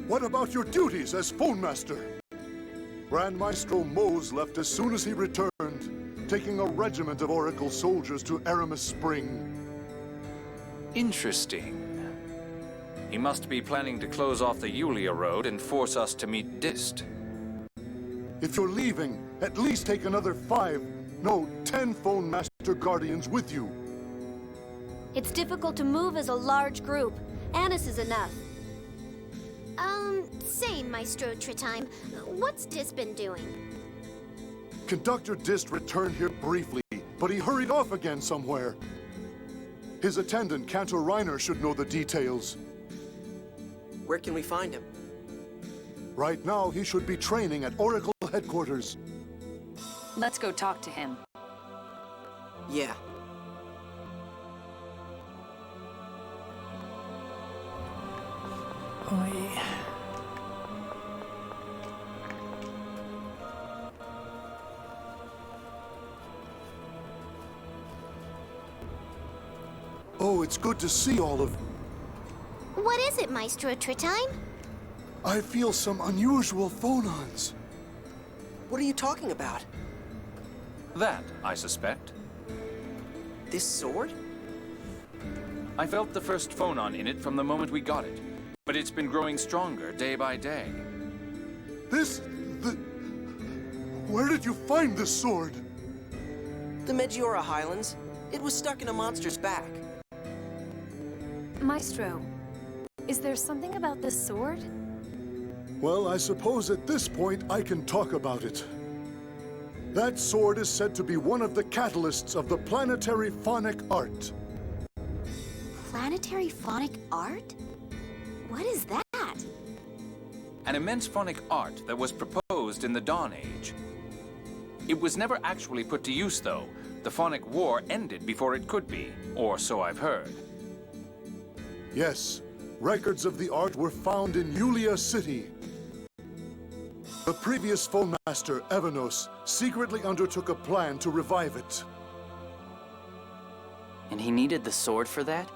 What about your duties as Phone Master? Grand Maestro Mose left as soon as he returned, taking a regiment of Oracle soldiers to Aramis Spring. Interesting. He must be planning to close off the Yulia Road and force us to meet Dist. If you're leaving, at least take another 10 Phone Master Guardians with you. It's difficult to move as a large group. Annis is enough. Say, Maestro Tritime, what's Dist been doing? Conductor Dist returned here briefly, but he hurried off again somewhere. His attendant, Cantor Reiner, should know the details. Where can we find him? Right now, he should be training at Oracle headquarters. Let's go talk to him. Yeah. Oi. Oh, it's good to see all of... What is it, Maestro Tritime? I feel some unusual phonons. What are you talking about? That, I suspect. This sword? I felt the first phonon in it from the moment we got it, but it's been growing stronger day by day. Where did you find this sword? The Megiora Highlands. It was stuck in a monster's back. Maestro, is there something about this sword? Well, I suppose at this point I can talk about it. That sword is said to be one of the catalysts of the planetary phonic art. Planetary phonic art? What is that? An immense phonic art that was proposed in the Dawn Age. It was never actually put to use, though. The phonic war ended before it could be, or so I've heard. Yes, records of the art were found in Yulia City. The previous phone master, Evanos, secretly undertook a plan to revive it. And he needed the sword for that?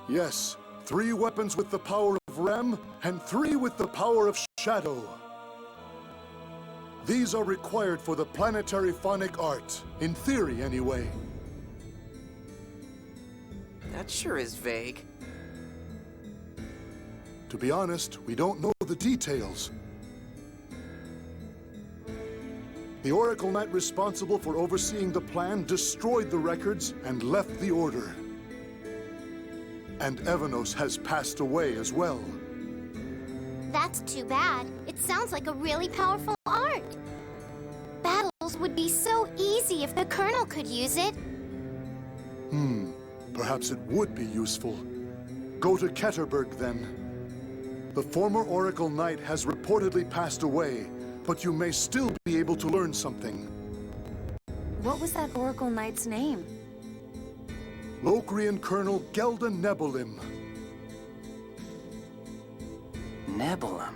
Yes, 3 weapons with the power of Rem, and 3 with the power of Shadow. These are required for the planetary phonic art, in theory anyway. That sure is vague. To be honest, we don't know the details. The Oracle Knight responsible for overseeing the plan destroyed the records and left the Order. And Evanos has passed away as well. That's too bad. It sounds like a really powerful art. Battles would be so easy if the Colonel could use it. Perhaps it would be useful. Go to Ketterberg, then. The former Oracle Knight has reportedly passed away, but you may still be able to learn something. What was that Oracle Knight's name? Locrian Colonel Gelda Nebulim. Nebulum.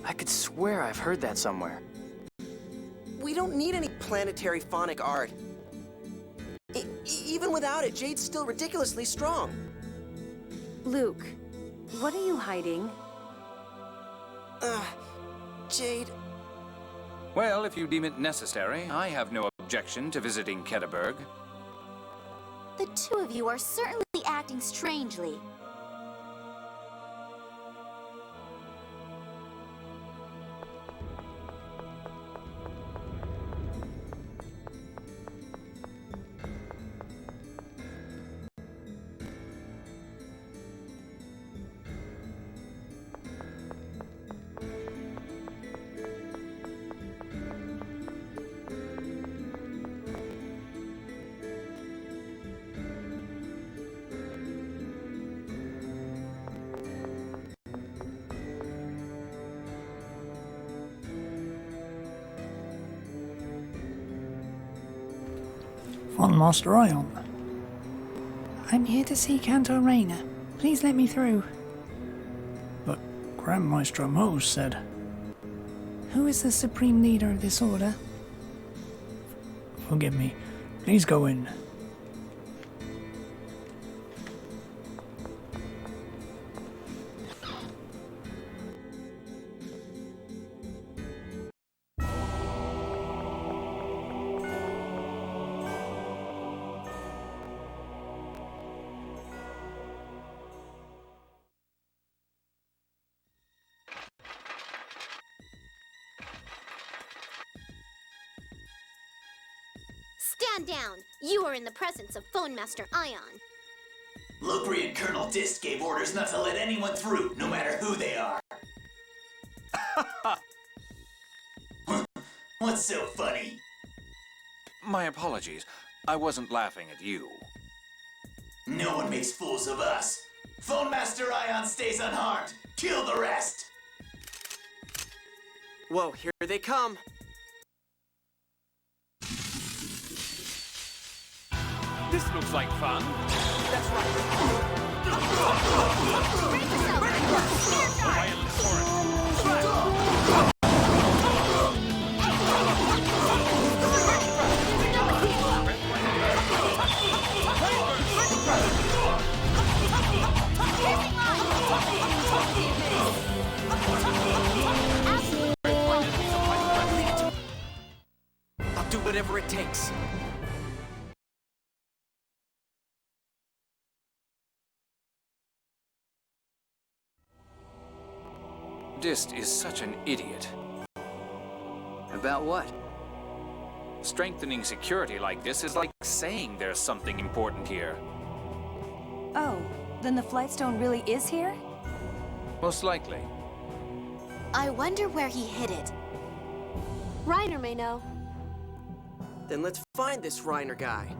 I could swear I've heard that somewhere. We don't need any planetary phonic art. Even without it, Jade's still ridiculously strong. Luke, what are you hiding? Jade... Well, if you deem it necessary, I have no objection to visiting Ketterberg. The two of you are certainly acting strangely. Von Master Ion. I'm here to see Cantor Rainer. Please let me through. But Grand Maestro Mose said... Who is the supreme leader of this order? Forgive me. Please go in. Stand down! You are in the presence of Phone Master Ion. Locrian Colonel Dist gave orders not to let anyone through, no matter who they are. What's so funny? My apologies. I wasn't laughing at you. No one makes fools of us. Phone Master Ion stays unharmed. Kill the rest. Whoa, here they come. This looks like fun. That's right. I'll do whatever it takes. Dist is such an idiot. About what? Strengthening security like this is like saying there's something important here. Oh, then the Flightstone really is here? Most likely. I wonder where he hid it. Reiner may know. Then let's find this Reiner guy.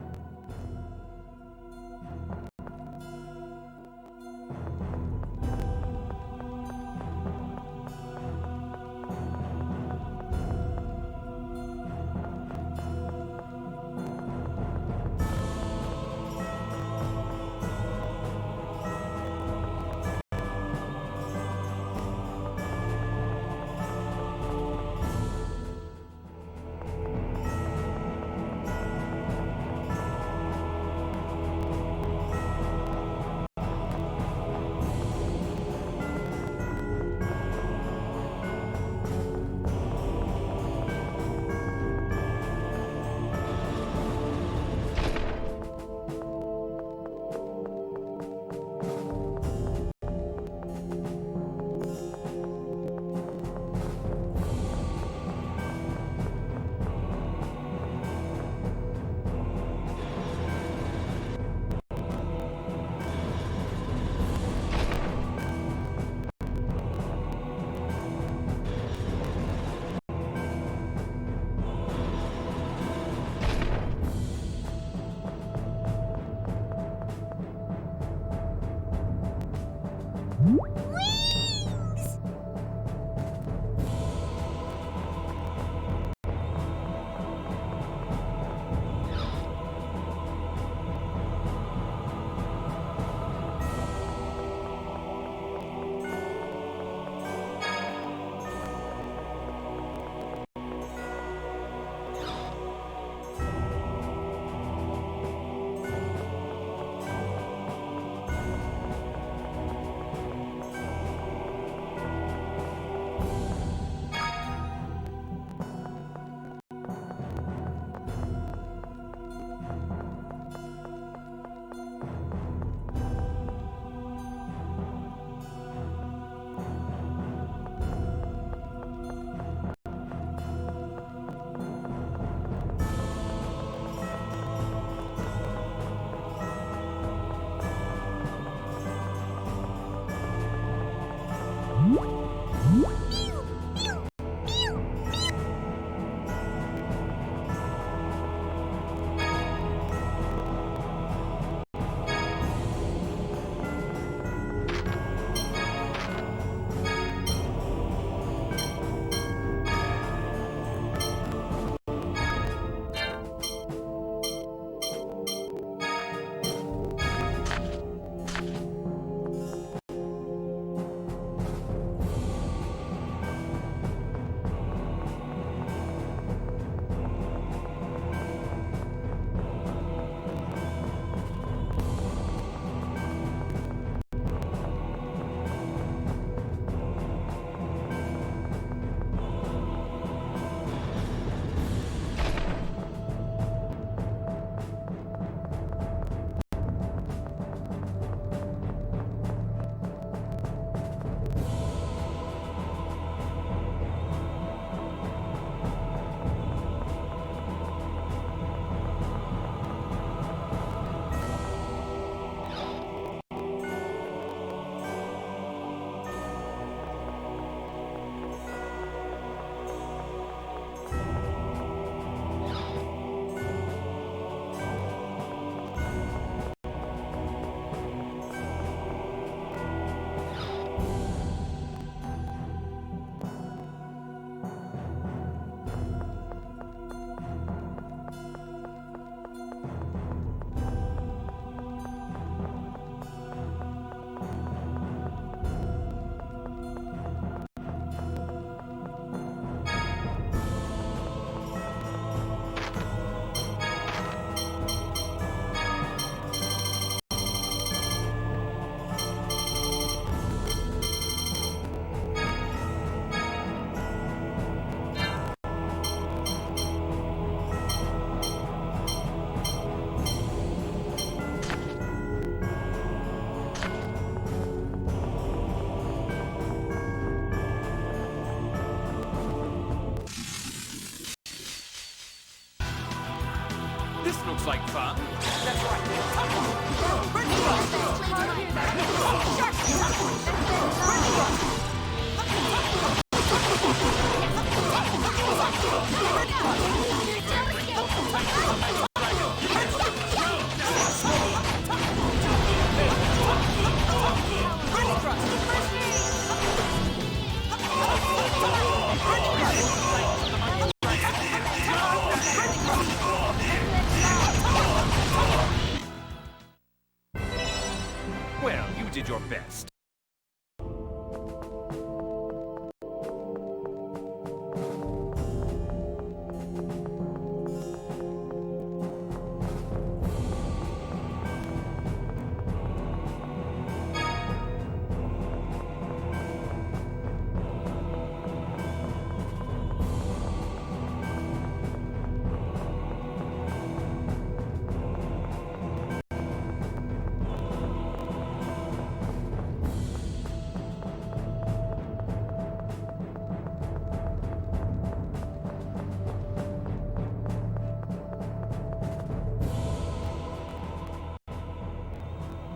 This looks like fun. That's right. Well, you did your best.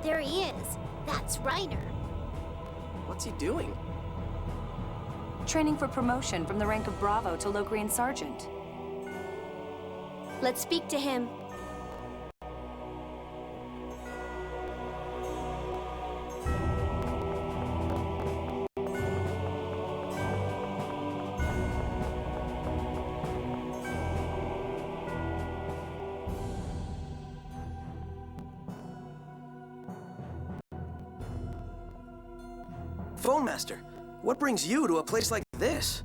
There he is. That's Reiner. What's he doing? Training for promotion from the rank of Bravo to low-grade sergeant. Let's speak to him. Phone Master, what brings you to a place like this?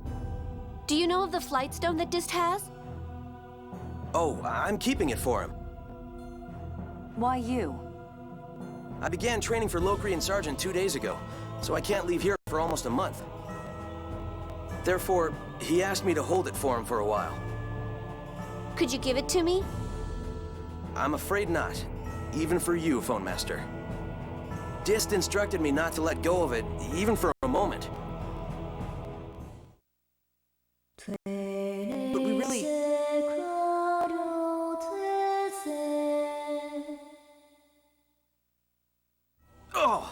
Do you know of the flight stone that Dist has? Oh, I'm keeping it for him. Why you? I began training for Locrian Sergeant 2 days ago, so I can't leave here for almost a month. Therefore, he asked me to hold it for him for a while. Could you give it to me? I'm afraid not, even for you, Phone Master. Dist instructed me not to let go of it, even for a moment. But we really... Oh!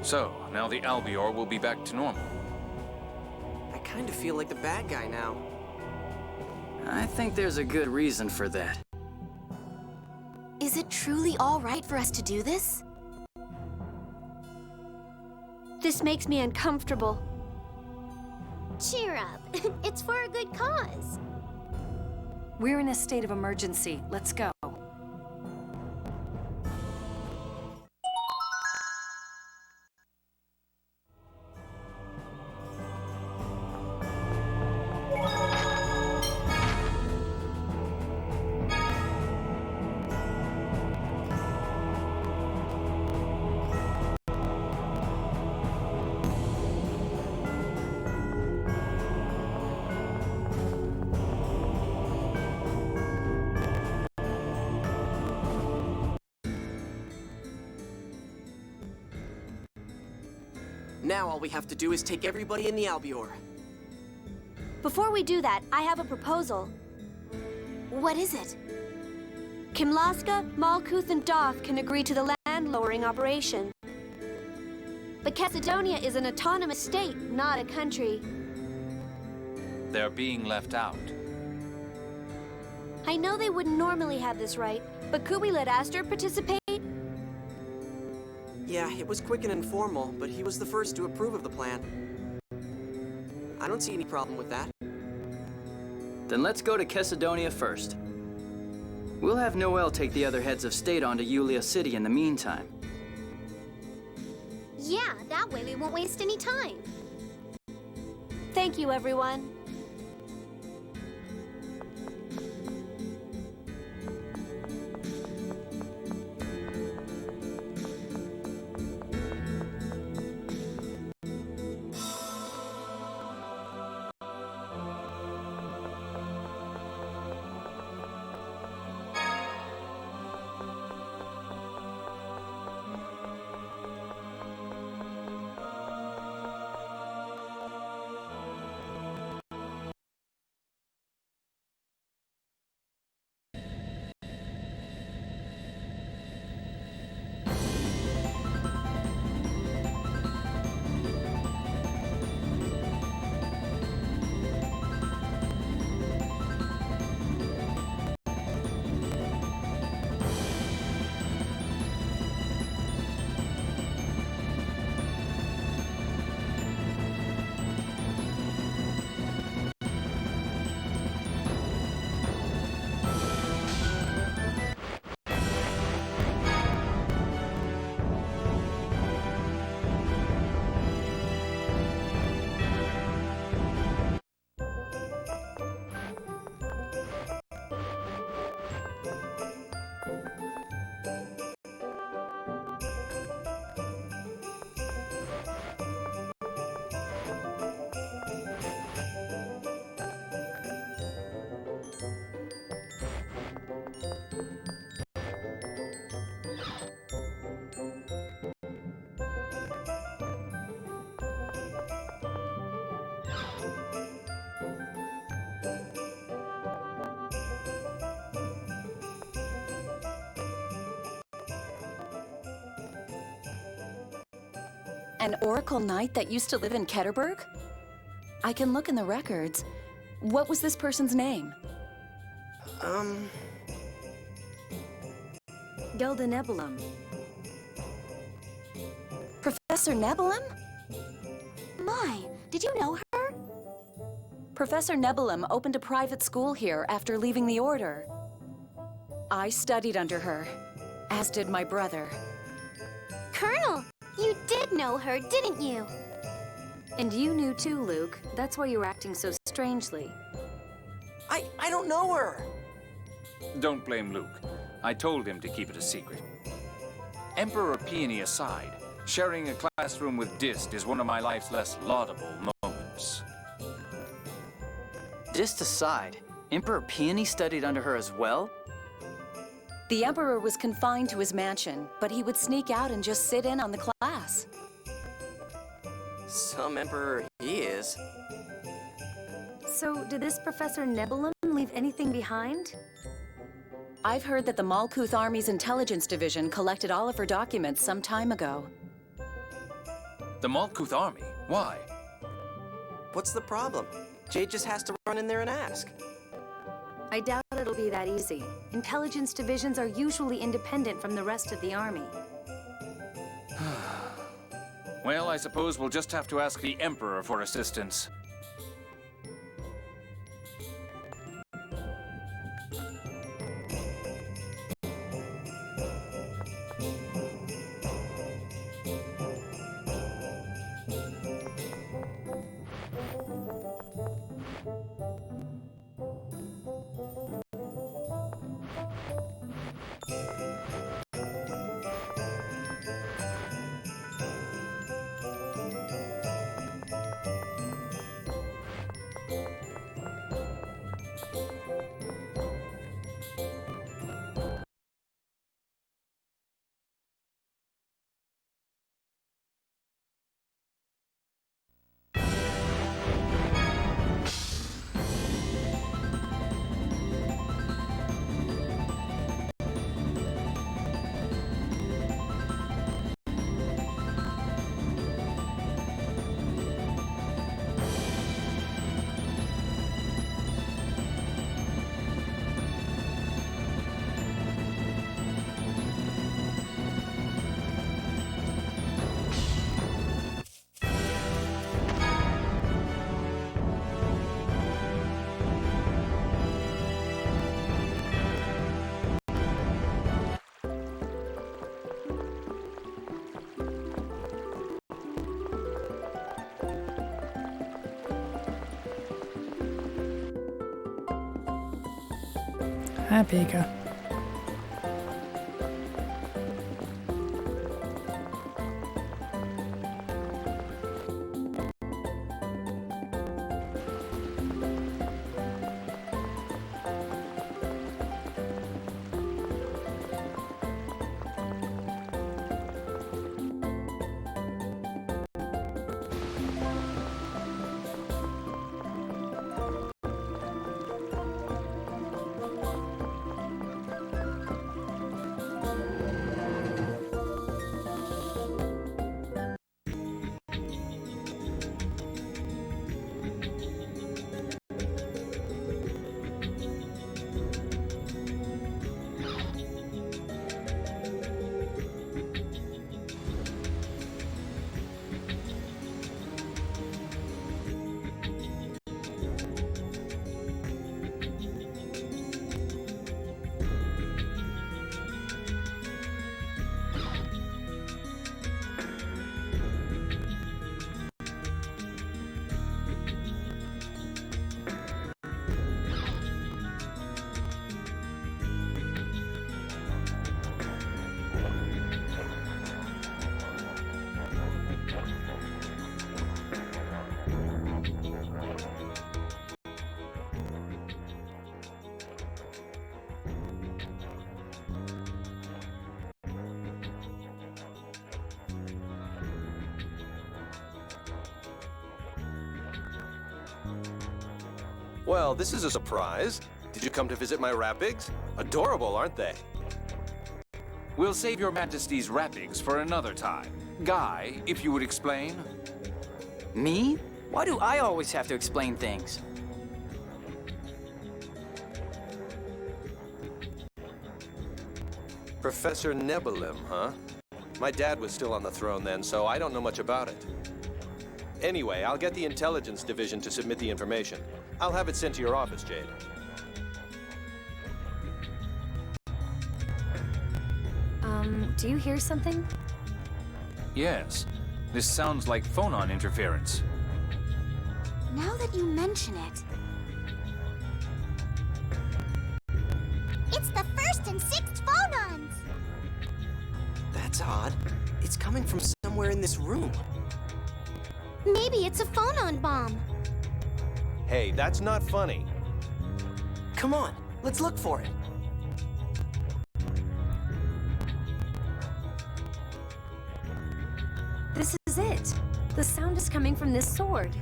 So, now the Albior will be back to normal. I kind of feel like the bad guy now. I think there's a good reason for that. Is it truly all right for us to do this? This makes me uncomfortable. Cheer up. It's for a good cause. We're in a state of emergency. Let's go. Now all we have to do is take everybody in the Albior. Before we do that, I have a proposal. What is it? Kimlaska, Malkuth, and Doth can agree to the land-lowering operation. But Macedonia is an autonomous state, not a country. They're being left out. I know they wouldn't normally have this right, but could we let Aster participate? Yeah, it was quick and informal, but he was the first to approve of the plan. I don't see any problem with that. Then let's go to Macedonia first. We'll have Noel take the other heads of state on to Yulia City in the meantime. Yeah, that way we won't waste any time. Thank you, everyone. An Oracle Knight that used to live in Ketterberg? I can look in the records. What was this person's name? Gelda Nebulum. Professor Nebulum? My, did you know her? Professor Nebulum opened a private school here after leaving the Order. I studied under her, as did my brother. Colonel, you did know her, didn't you? And you knew too, Luke. That's why you were acting so strangely. I don't know her. Don't blame Luke. I told him to keep it a secret. Emperor Peony aside, sharing a classroom with Dist is one of my life's less laudable moments. Dist aside, Emperor Peony studied under her as well? The Emperor was confined to his mansion, but he would sneak out and just sit in on the class. Some emperor he is. So, did this Professor Nebulum leave anything behind? I've heard that the Malkuth Army's intelligence division collected all of her documents some time ago. The Malkuth Army? Why? What's the problem? Jade just has to run in there and ask. I doubt it'll be that easy. Intelligence divisions are usually independent from the rest of the army. Well, I suppose we'll just have to ask the Emperor for assistance. Hi, Pika. Well, this is a surprise. Did you come to visit my Rapigs? Adorable, aren't they? We'll save your Majesty's Rapigs for another time. Guy, if you would explain? Me? Why do I always have to explain things? Professor Nebulum, huh? My dad was still on the throne then, so I don't know much about it. Anyway, I'll get the intelligence division to submit the information. I'll have it sent to your office, Jade. Do you hear something? Yes. This sounds like phonon interference. Now that you mention it... It's the first and sixth phonons! That's odd. It's coming from somewhere in this room. Maybe it's a phonon bomb. Hey, that's not funny. Come on, let's look for it. This is it. The sound is coming from this sword.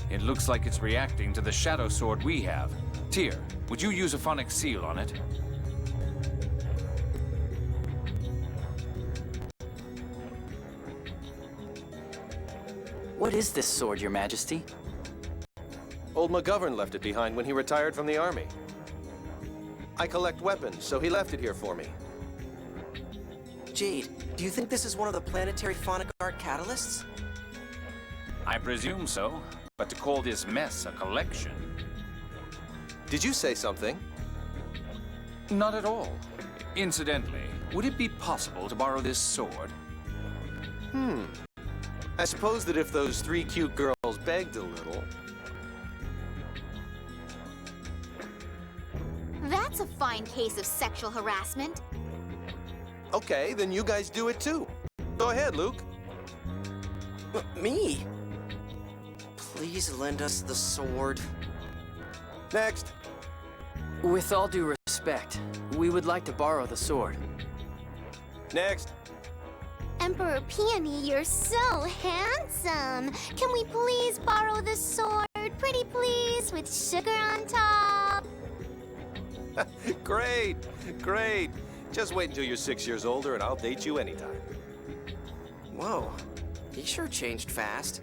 It looks like it's reacting to the shadow sword we have. Tyr, would you use a phonic seal on it? What is this sword, Your Majesty? Old McGovern left it behind when he retired from the army. I collect weapons, so he left it here for me. Jade, do you think this is one of the planetary phonic art catalysts? I presume so, but to call this mess a collection... Did you say something? Not at all. Incidentally, would it be possible to borrow this sword? I suppose that if those three cute girls begged a little... That's a fine case of sexual harassment. Okay, then you guys do it too. Go ahead, Luke. Me? Please lend us the sword. Next. With all due respect, we would like to borrow the sword. Next. Emperor Peony, you're so handsome. Can we please borrow the sword? Pretty please, with sugar on top. Great, great. Just wait until you're 6 years older and I'll date you anytime. Whoa, he sure changed fast.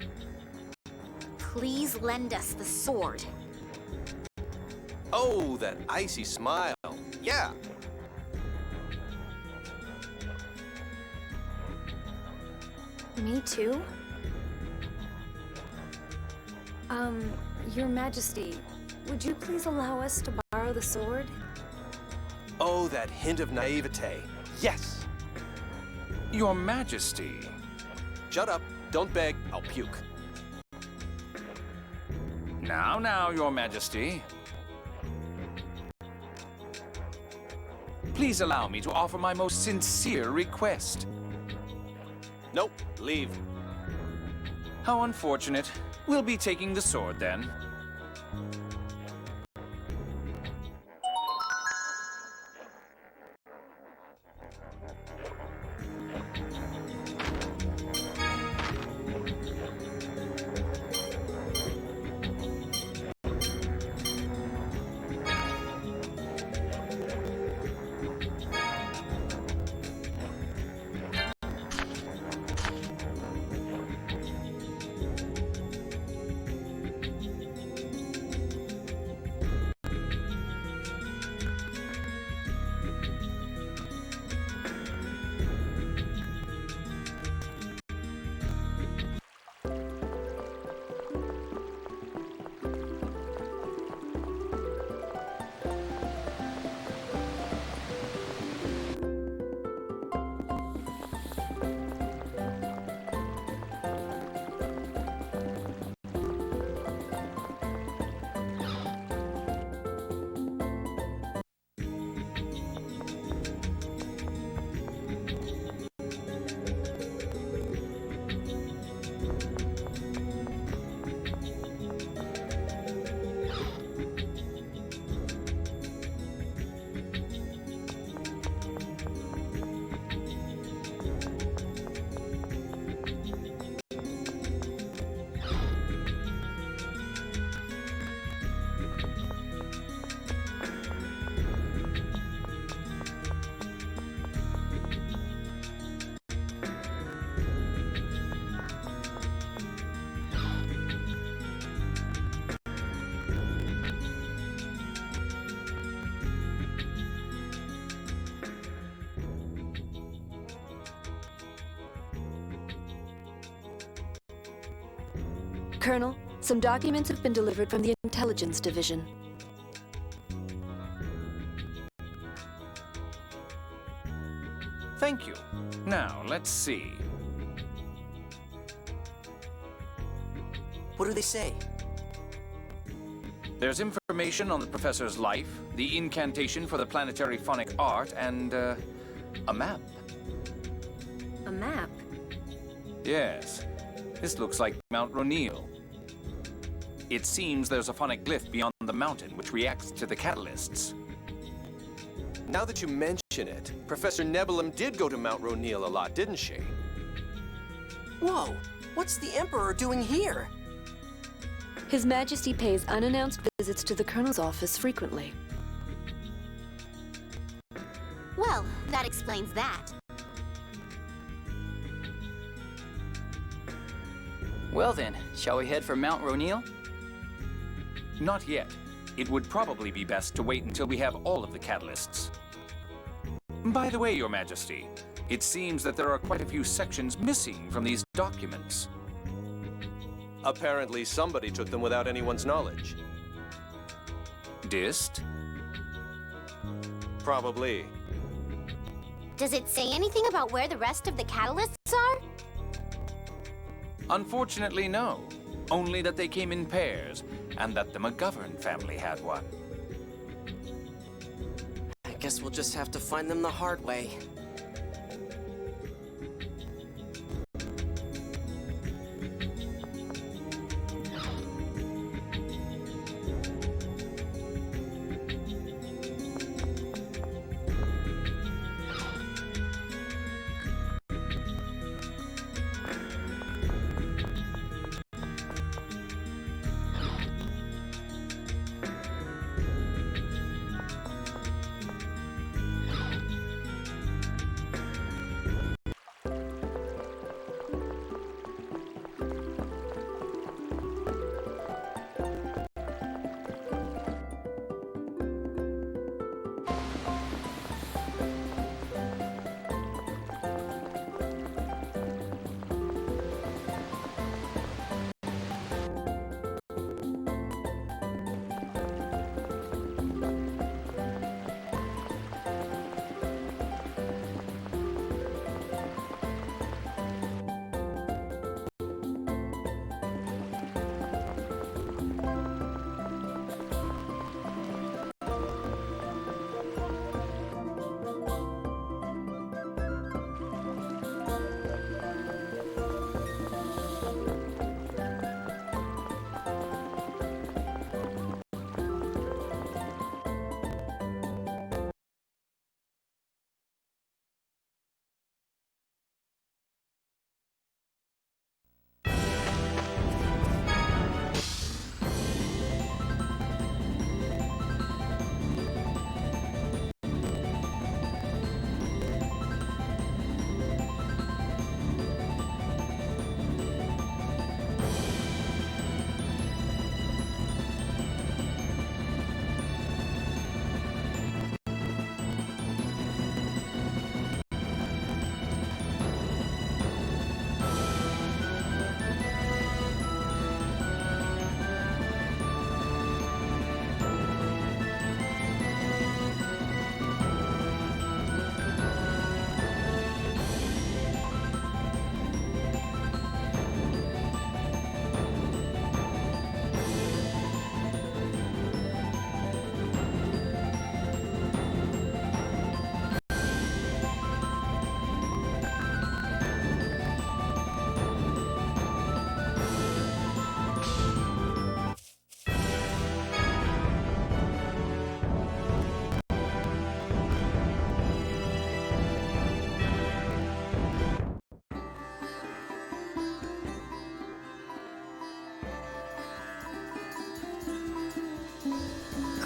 Please lend us the sword. Oh, that icy smile. Yeah. Me too? Your Majesty, would you please allow us to borrow the sword? Oh, that hint of naivete. Yes. Your Majesty. Shut up. Don't beg. I'll puke. Now, Your Majesty. Please allow me to offer my most sincere request. Nope. Leave. How unfortunate. We'll be taking the sword then. Colonel, some documents have been delivered from the Intelligence Division. Thank you. Now, let's see. What do they say? There's information on the professor's life, the incantation for the planetary phonic art, and, a map. A map? Yes. This looks like Mount Ronil. It seems there's a phonic glyph beyond the mountain which reacts to the catalysts. Now that you mention it, Professor Nebulum did go to Mount Ronil a lot, didn't she? Whoa! What's the Emperor doing here? His Majesty pays unannounced visits to the Colonel's office frequently. Well, that explains that. Well then, shall we head for Mount Ronil? Not yet. It would probably be best to wait until we have all of the catalysts. By the way, Your Majesty, it seems that there are quite a few sections missing from these documents. Apparently somebody took them without anyone's knowledge. Dist? Probably. Does it say anything about where the rest of the catalysts are? Unfortunately, no. Only that they came in pairs, and that the McGovern family had one. I guess we'll just have to find them the hard way.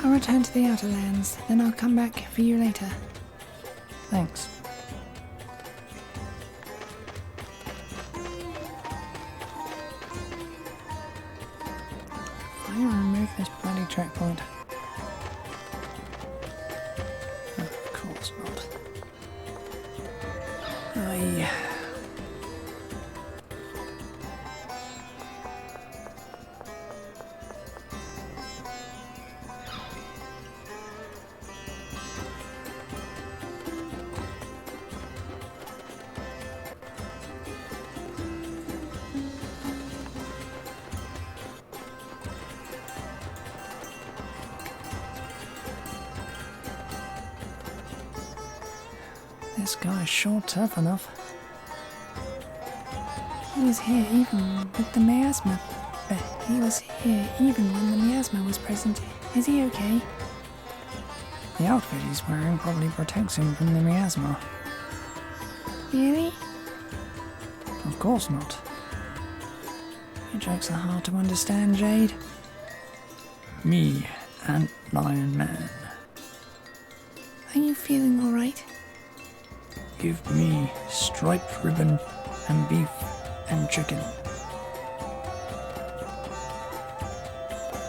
I'll return to the Outer Lands, then I'll come back for you later. Thanks. Why do I remove this bloody checkpoint? Of course not. This guy's sure tough enough. He was here even with the miasma. He was here even when the miasma was present. Is he okay? The outfit he's wearing probably protects him from the miasma. Really? Of course not. Your jokes are hard to understand, Jade. Me, Ant Lion Man. Are you feeling alright? Give me striped ribbon and beef and chicken.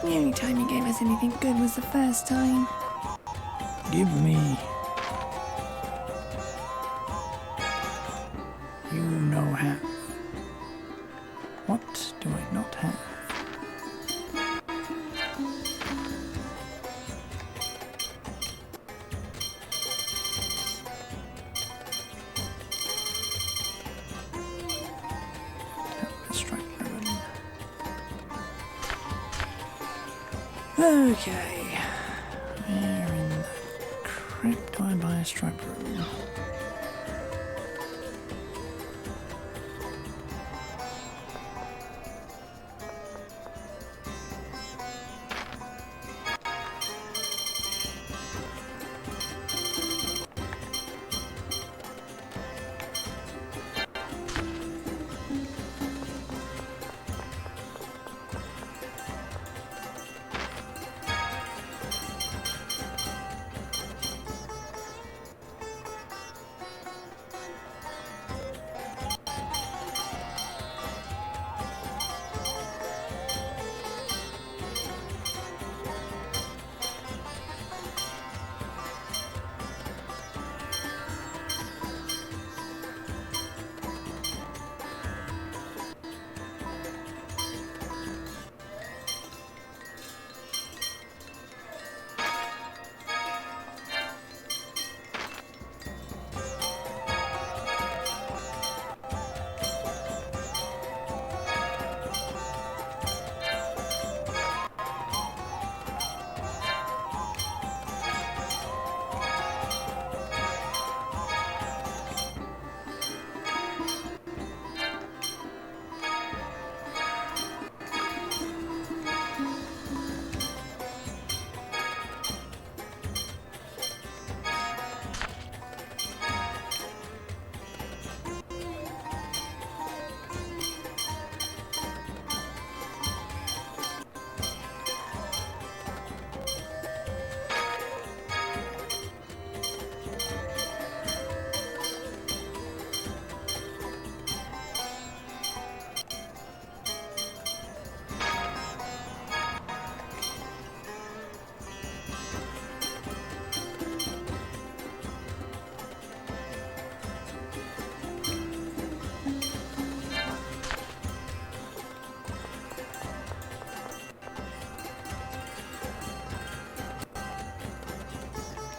The only time you gave us anything good was the first time. Give me. You know have. What do I not have? Okay. Where in the crap do I buy a stripe ribbon?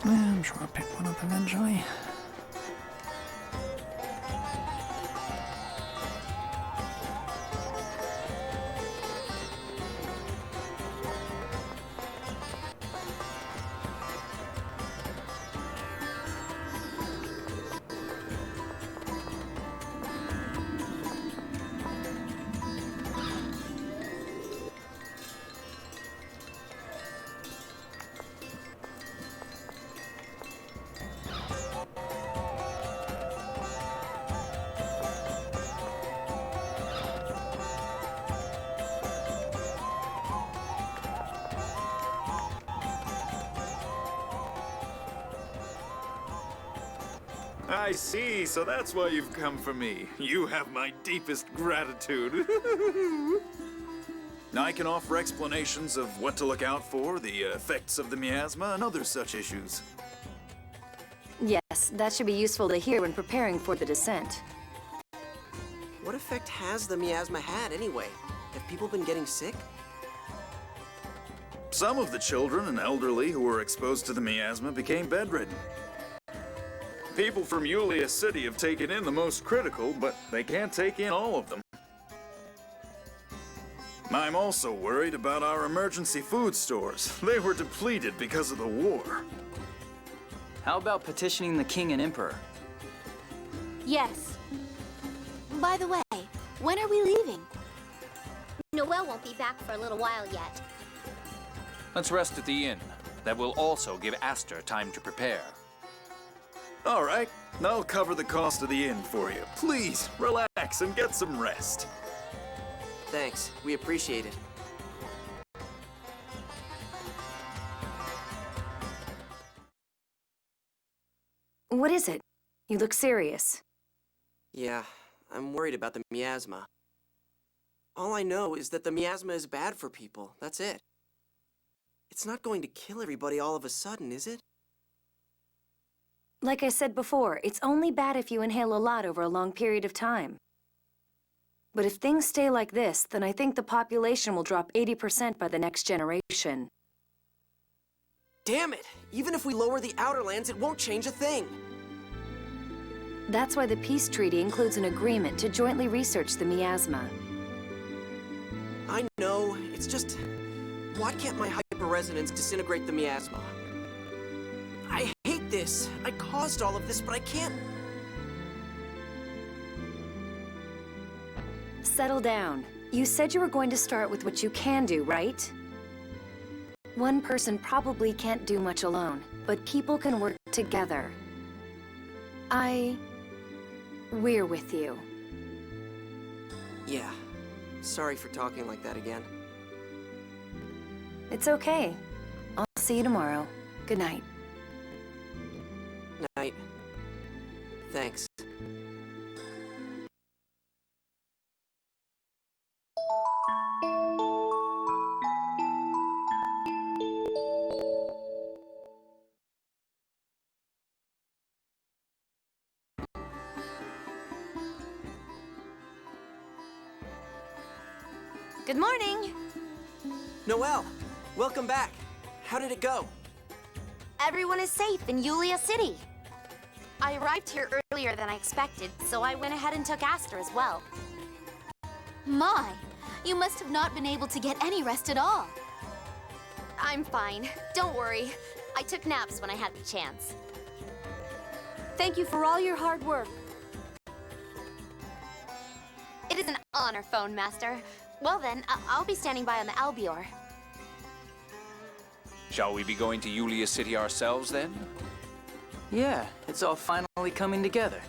I'm sure I'll pick one up eventually. I see, so that's why you've come for me. You have my deepest gratitude. I can offer explanations of what to look out for, the effects of the miasma, and other such issues. Yes, that should be useful to hear when preparing for the descent. What effect has the miasma had anyway? Have people been getting sick? Some of the children and elderly who were exposed to the miasma became bedridden. People from Yulia City have taken in the most critical, but they can't take in all of them. I'm also worried about our emergency food stores. They were depleted because of the war. How about petitioning the king and emperor? Yes. By the way, when are we leaving? Noelle won't be back for a little while yet. Let's rest at the inn. That will also give Aster time to prepare. All right, I'll cover the cost of the inn for you. Please, relax and get some rest. Thanks. We appreciate it. What is it? You look serious. Yeah, I'm worried about the miasma. All I know is that the miasma is bad for people. That's it. It's not going to kill everybody all of a sudden, is it? Like I said before, it's only bad if you inhale a lot over a long period of time. But if things stay like this, then I think the population will drop 80% by the next generation. Damn it! Even if we lower the outer lands, it won't change a thing! That's why the peace treaty includes an agreement to jointly research the miasma. I know, it's just... Why can't my hyper-resonance disintegrate the miasma? I hate this! I caused all of this, but I can't... Settle down. You said you were going to start with what you can do, right? One person probably can't do much alone, but people can work together. We're with you. Yeah. Sorry for talking like that again. It's okay. I'll see you tomorrow. Good night. Night. Thanks. Good morning. Noelle, welcome back. How did it go? Everyone is safe in Yulia City. I arrived here earlier than I expected, so I went ahead and took Aster as well. My, you must have not been able to get any rest at all. I'm fine. Don't worry. I took naps when I had the chance. Thank you for all your hard work. It is an honor, Phone Master. Well then, I'll be standing by on the Albior. Shall we be going to Yulia City ourselves, then? Yeah, it's all finally coming together.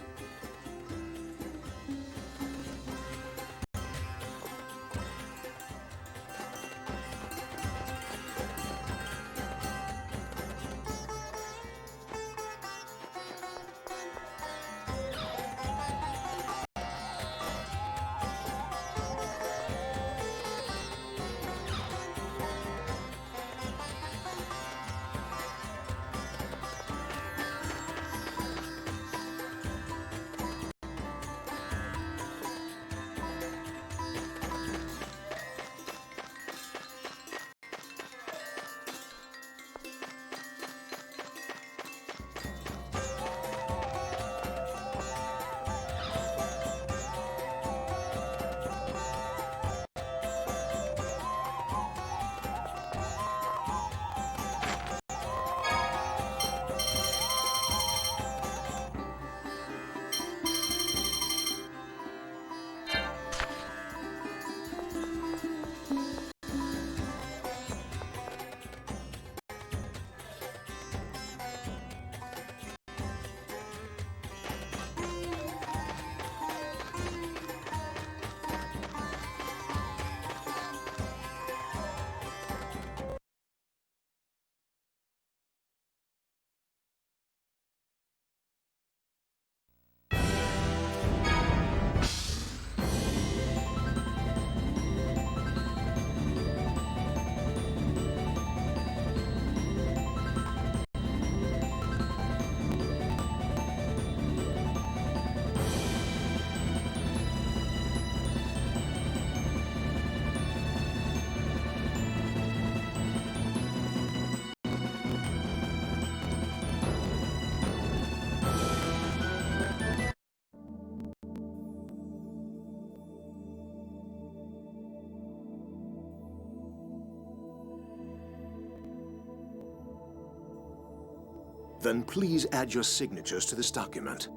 Then please add your signatures to this document.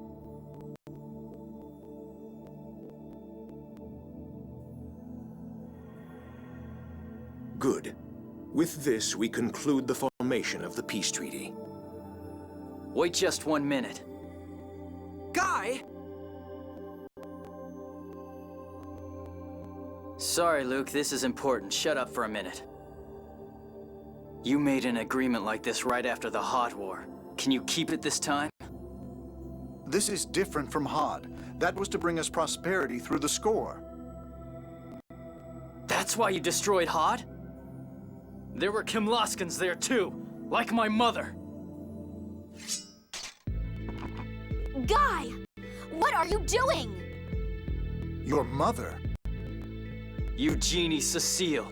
Good. With this, we conclude the formation of the peace treaty. Wait just 1 minute. Guy! Sorry, Luke, this is important. Shut up for a minute. You made an agreement like this right after the Hod War. Can you keep it this time? This is different from Hod. That was to bring us prosperity through the score. That's why you destroyed Hod? There were Kimlaskans there too, like my mother. Guy! What are you doing? Your mother? Eugenie Cecile.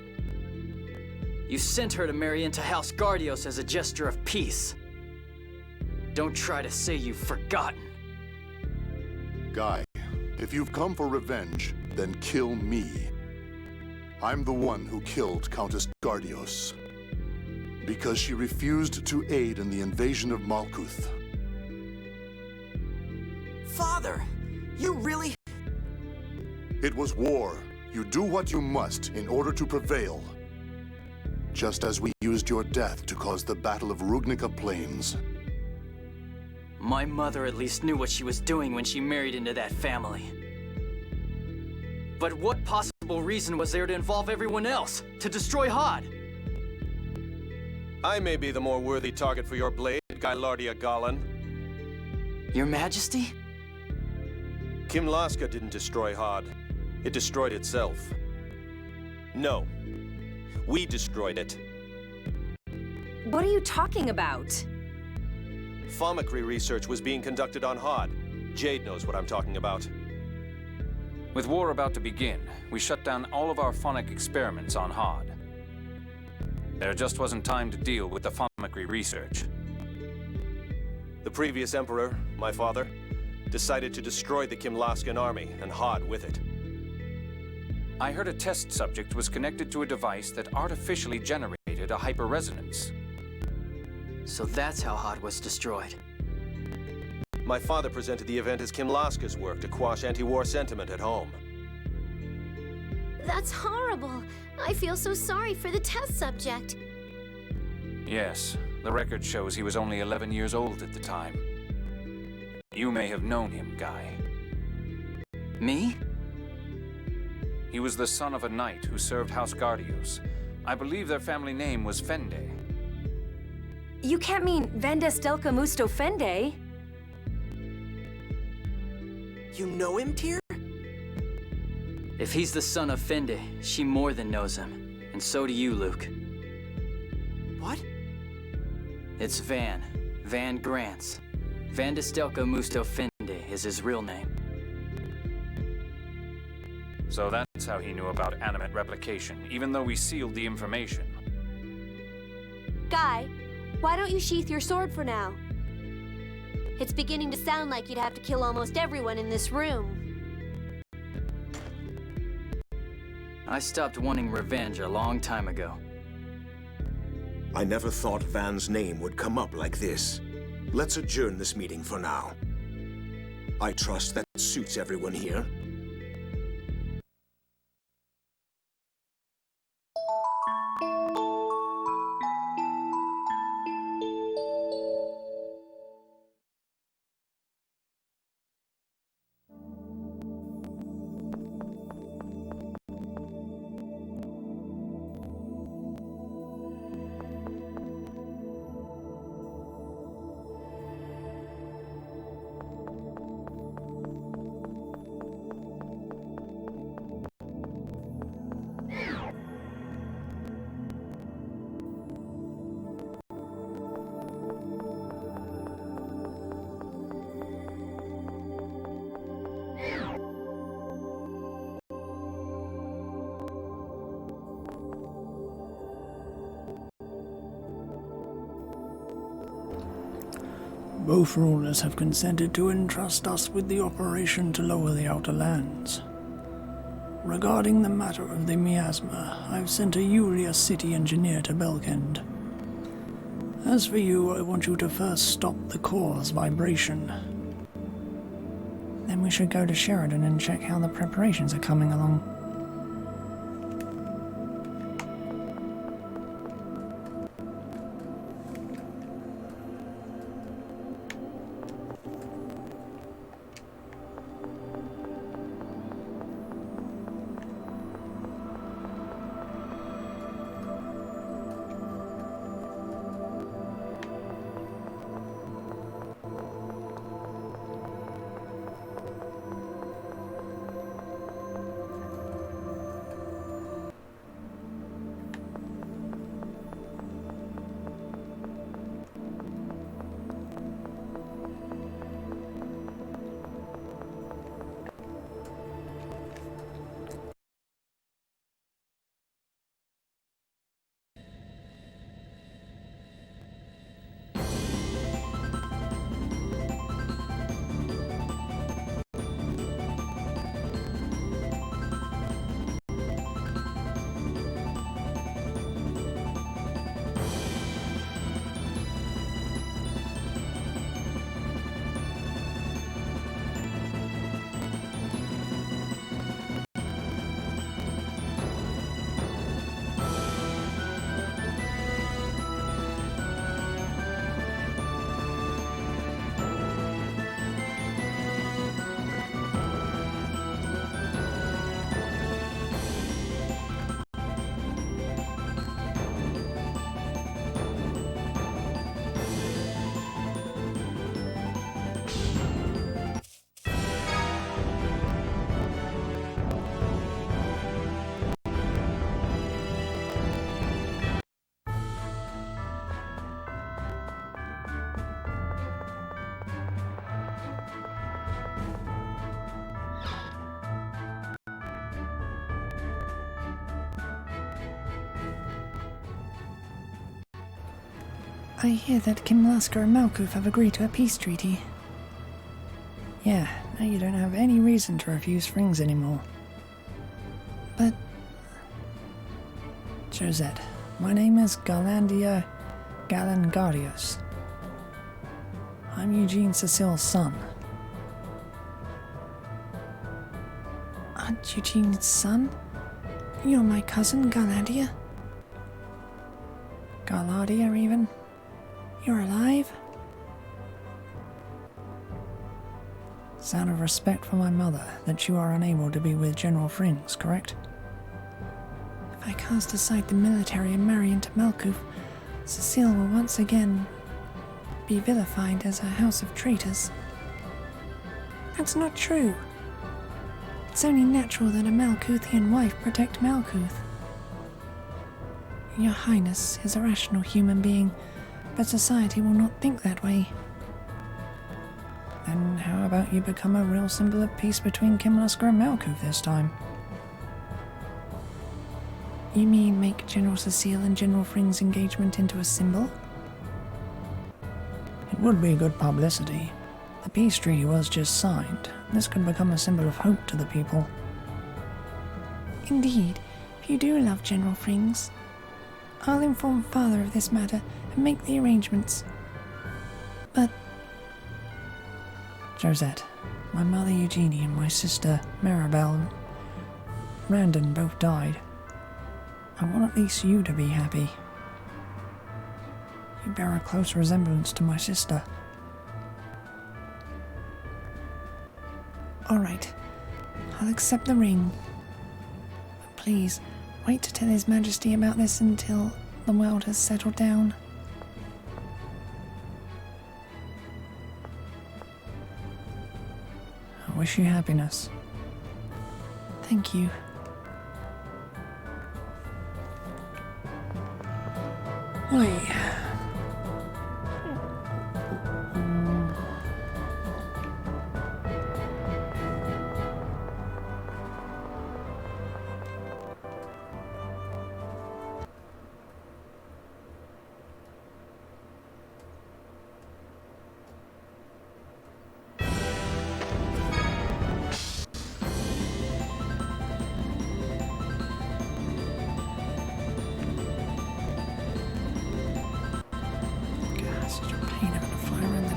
You sent her to marry into House Gardios as a gesture of peace. Don't try to say you've forgotten. Guy, if you've come for revenge, then kill me. I'm the one who killed Countess Gardios. Because she refused to aid in the invasion of Malkuth. Father, you really... It was war. You do what you must in order to prevail. Just as we used your death to cause the Battle of Rugnica Plains. My mother at least knew what she was doing when she married into that family. But what possible reason was there to involve everyone else? To destroy Hod? I may be the more worthy target for your blade, Gylardia Galan. Your Majesty? Kimlaska didn't destroy Hod. It destroyed itself. No. We destroyed it. What are you talking about? Pharmacy research was being conducted on Hod. Jade knows what I'm talking about. With war about to begin, we shut down all of our phonic experiments on Hod. There just wasn't time to deal with the pharmacy research. The previous emperor, my father, decided to destroy the Kimlaskan army and Hod with it. I heard a test subject was connected to a device that artificially generated a hyperresonance. So that's how Hod was destroyed. My father presented the event as Kimlaska's work to quash anti-war sentiment at home. That's horrible. I feel so sorry for the test subject. Yes, the record shows he was only 11 years old at the time. You may have known him, Guy. Me? He was the son of a knight who served House Gardios. I believe their family name was Fende. You can't mean Vendestelka Musto Fende. You know him, Tyr? If he's the son of Fende, she more than knows him. And so do you, Luke. What? It's Van. Van Grants. Vandestelka Musto Fende is his real name. So that's how he knew about animate replication, even though we sealed the information. Guy, why don't you sheath your sword for now? It's beginning to sound like you'd have to kill almost everyone in this room. I stopped wanting revenge a long time ago. I never thought Van's name would come up like this. Let's adjourn this meeting for now. I trust that suits everyone here. Both rulers have consented to entrust us with the operation to lower the Outer Lands. Regarding the matter of the miasma, I've sent a Yulia city engineer to Belkend. As for you, I want you to first stop the core's vibration. Then we should go to Sheridan and check how the preparations are coming along. I hear that Kim Lasker and Malkuth have agreed to a peace treaty. Yeah, now you don't have any reason to refuse rings anymore. But... Josette, my name is Garlandia Galangardios. I'm Eugene Cecile's son. Aunt Eugene's son? You're my cousin, Garlandia? Garlandia, even? You're alive? It's out of respect for my mother that you are unable to be with General Frings, correct? If I cast aside the military and marry into Malkuth, Cecile will once again be vilified as a house of traitors. That's not true. It's only natural that a Malkuthian wife protect Malkuth. Your Highness is a rational human being, but society will not think that way. Then how about you become a real symbol of peace between Kim Lasker and Malkuth this time? You mean make General Cecile and General Frings' engagement into a symbol? It would be good publicity. The peace treaty was just signed. This could become a symbol of hope to the people. Indeed, if you do love General Frings, I'll inform Father of this matter and make the arrangements. But... Josette, my mother Eugenie and my sister Maribel Randon both died. I want at least you to be happy. You bear a close resemblance to my sister. Alright, I'll accept the ring. But please, wait to tell His Majesty about this until the world has settled down. I wish you happiness. Thank you. Oi.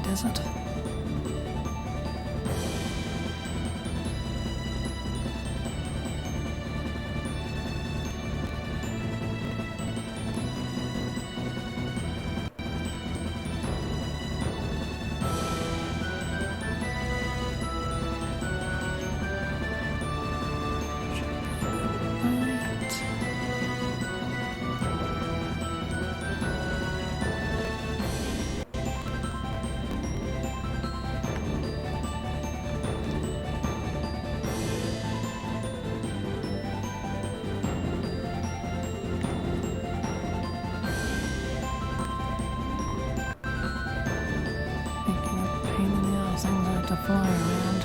Desert. To fly around.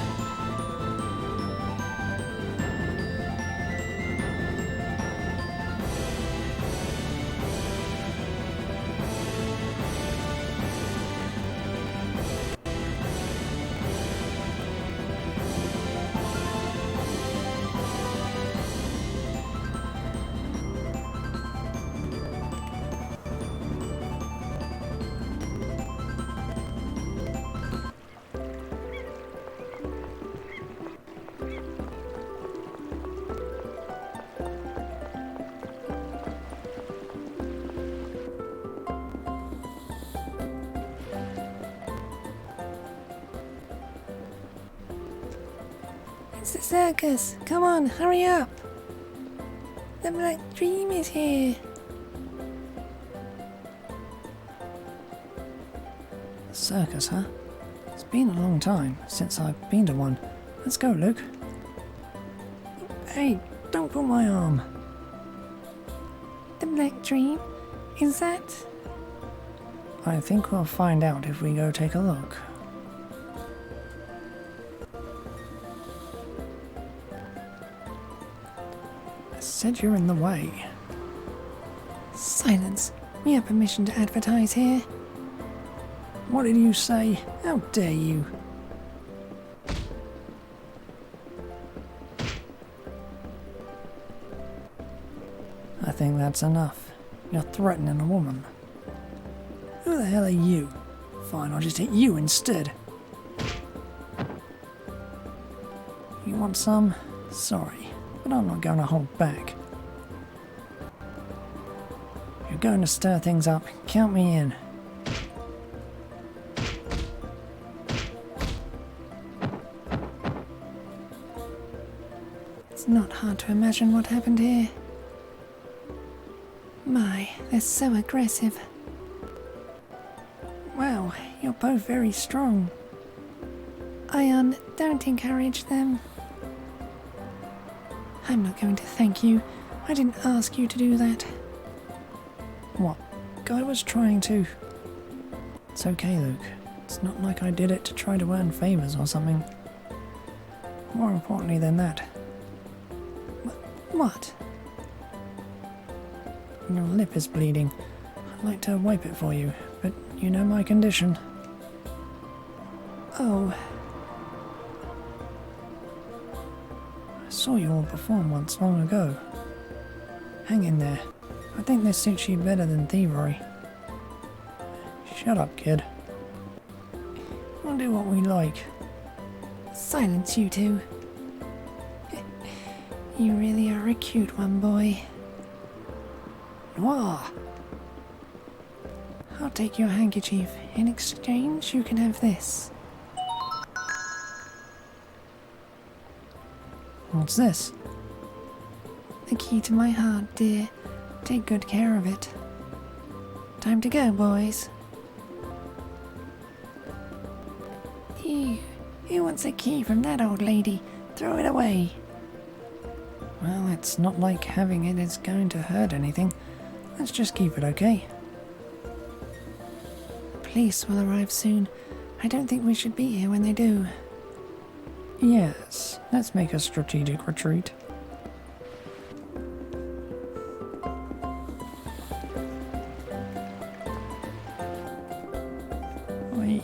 It's the circus! Come on, hurry up! The Black Dream is here! Circus, huh? It's been a long time since I've been to one. Let's go, Luke. Hey, don't pull my arm. The Black Dream? Is that... I think we'll find out if we go take a look. I said you're in the way. Silence. We have permission to advertise here. What did you say? How dare you? I think that's enough. You're threatening a woman. Who the hell are you? Fine, I'll just hit you instead. You want some? Sorry, but I'm not going to hold back. If you're going to stir things up, count me in. It's not hard to imagine what happened here. My, they're so aggressive. Wow, you're both very strong. Ion, don't encourage them. I'm not going to thank you. I didn't ask you to do that. What? Guy was trying to. It's okay, Luke. It's not like I did it to try to earn favors or something. More importantly than that. What? Your lip is bleeding. I'd like to wipe it for you, but you know my condition. Oh. I saw you all perform once long ago. Hang in there. I think this suits you better than thievery. Shut up, kid. We'll do what we like. Silence, you two. You really are a cute one, boy. Noir! I'll take your handkerchief. In exchange, you can have this. What's this? The key to my heart, dear. Take good care of it. Time to go, boys. Ew. Who wants a key from that old lady? Throw it away. Well, it's not like having it is going to hurt anything. Let's just keep it, okay? Police will arrive soon. I don't think we should be here when they do. Yes, let's make a strategic retreat. Wait.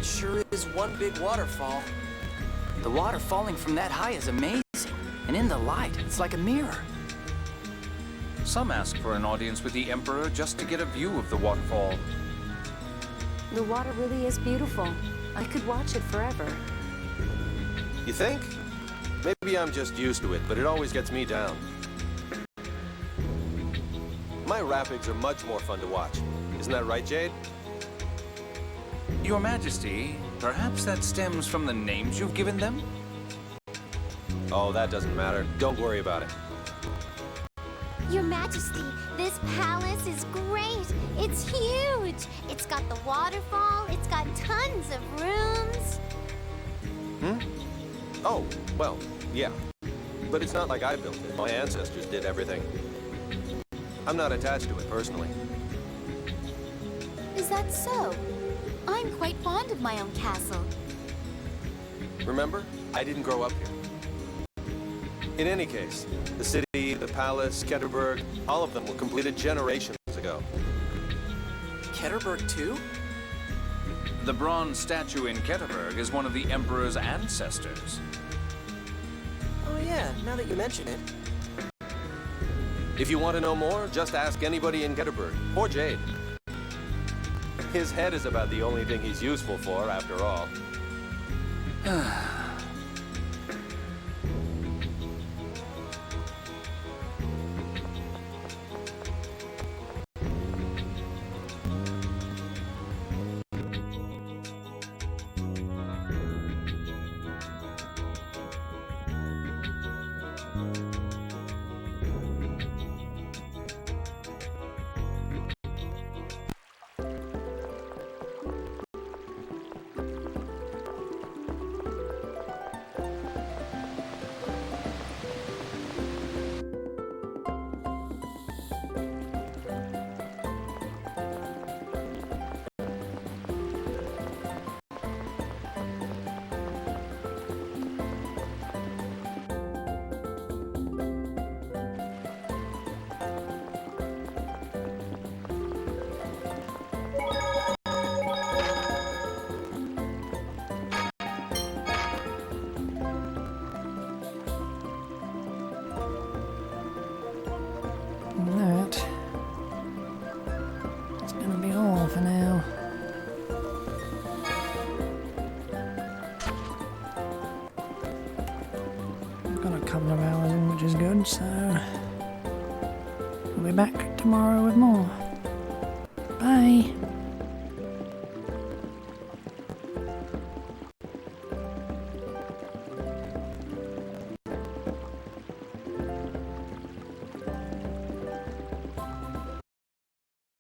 Sure is one big waterfall. The water falling from that high is amazing. And in the light, it's like a mirror. Some ask for an audience with the Emperor just to get a view of the waterfall. The water really is beautiful. I could watch it forever. You think? Maybe I'm just used to it, but it always gets me down. My rapids are much more fun to watch. Isn't that right, Jade? Your Majesty, perhaps that stems from the names you've given them? Oh, that doesn't matter. Don't worry about it. Your Majesty, this palace is great. It's huge. It's got the waterfall. It's got tons of rooms. Hmm? Oh, well, yeah. But it's not like I built it. My ancestors did everything. I'm not attached to it personally. Is that so? I'm quite fond of my own castle. Remember? I didn't grow up here. In any case, the city, the palace, Ketterberg, all of them were completed generations ago. Ketterberg too? The bronze statue in Ketterberg is one of the Emperor's ancestors. Oh yeah, now that you mention it. If you want to know more, just ask anybody in Ketterberg, or Jade. His head is about the only thing he's useful for, after all. couple of hours in, which is good, so we'll be back tomorrow with more.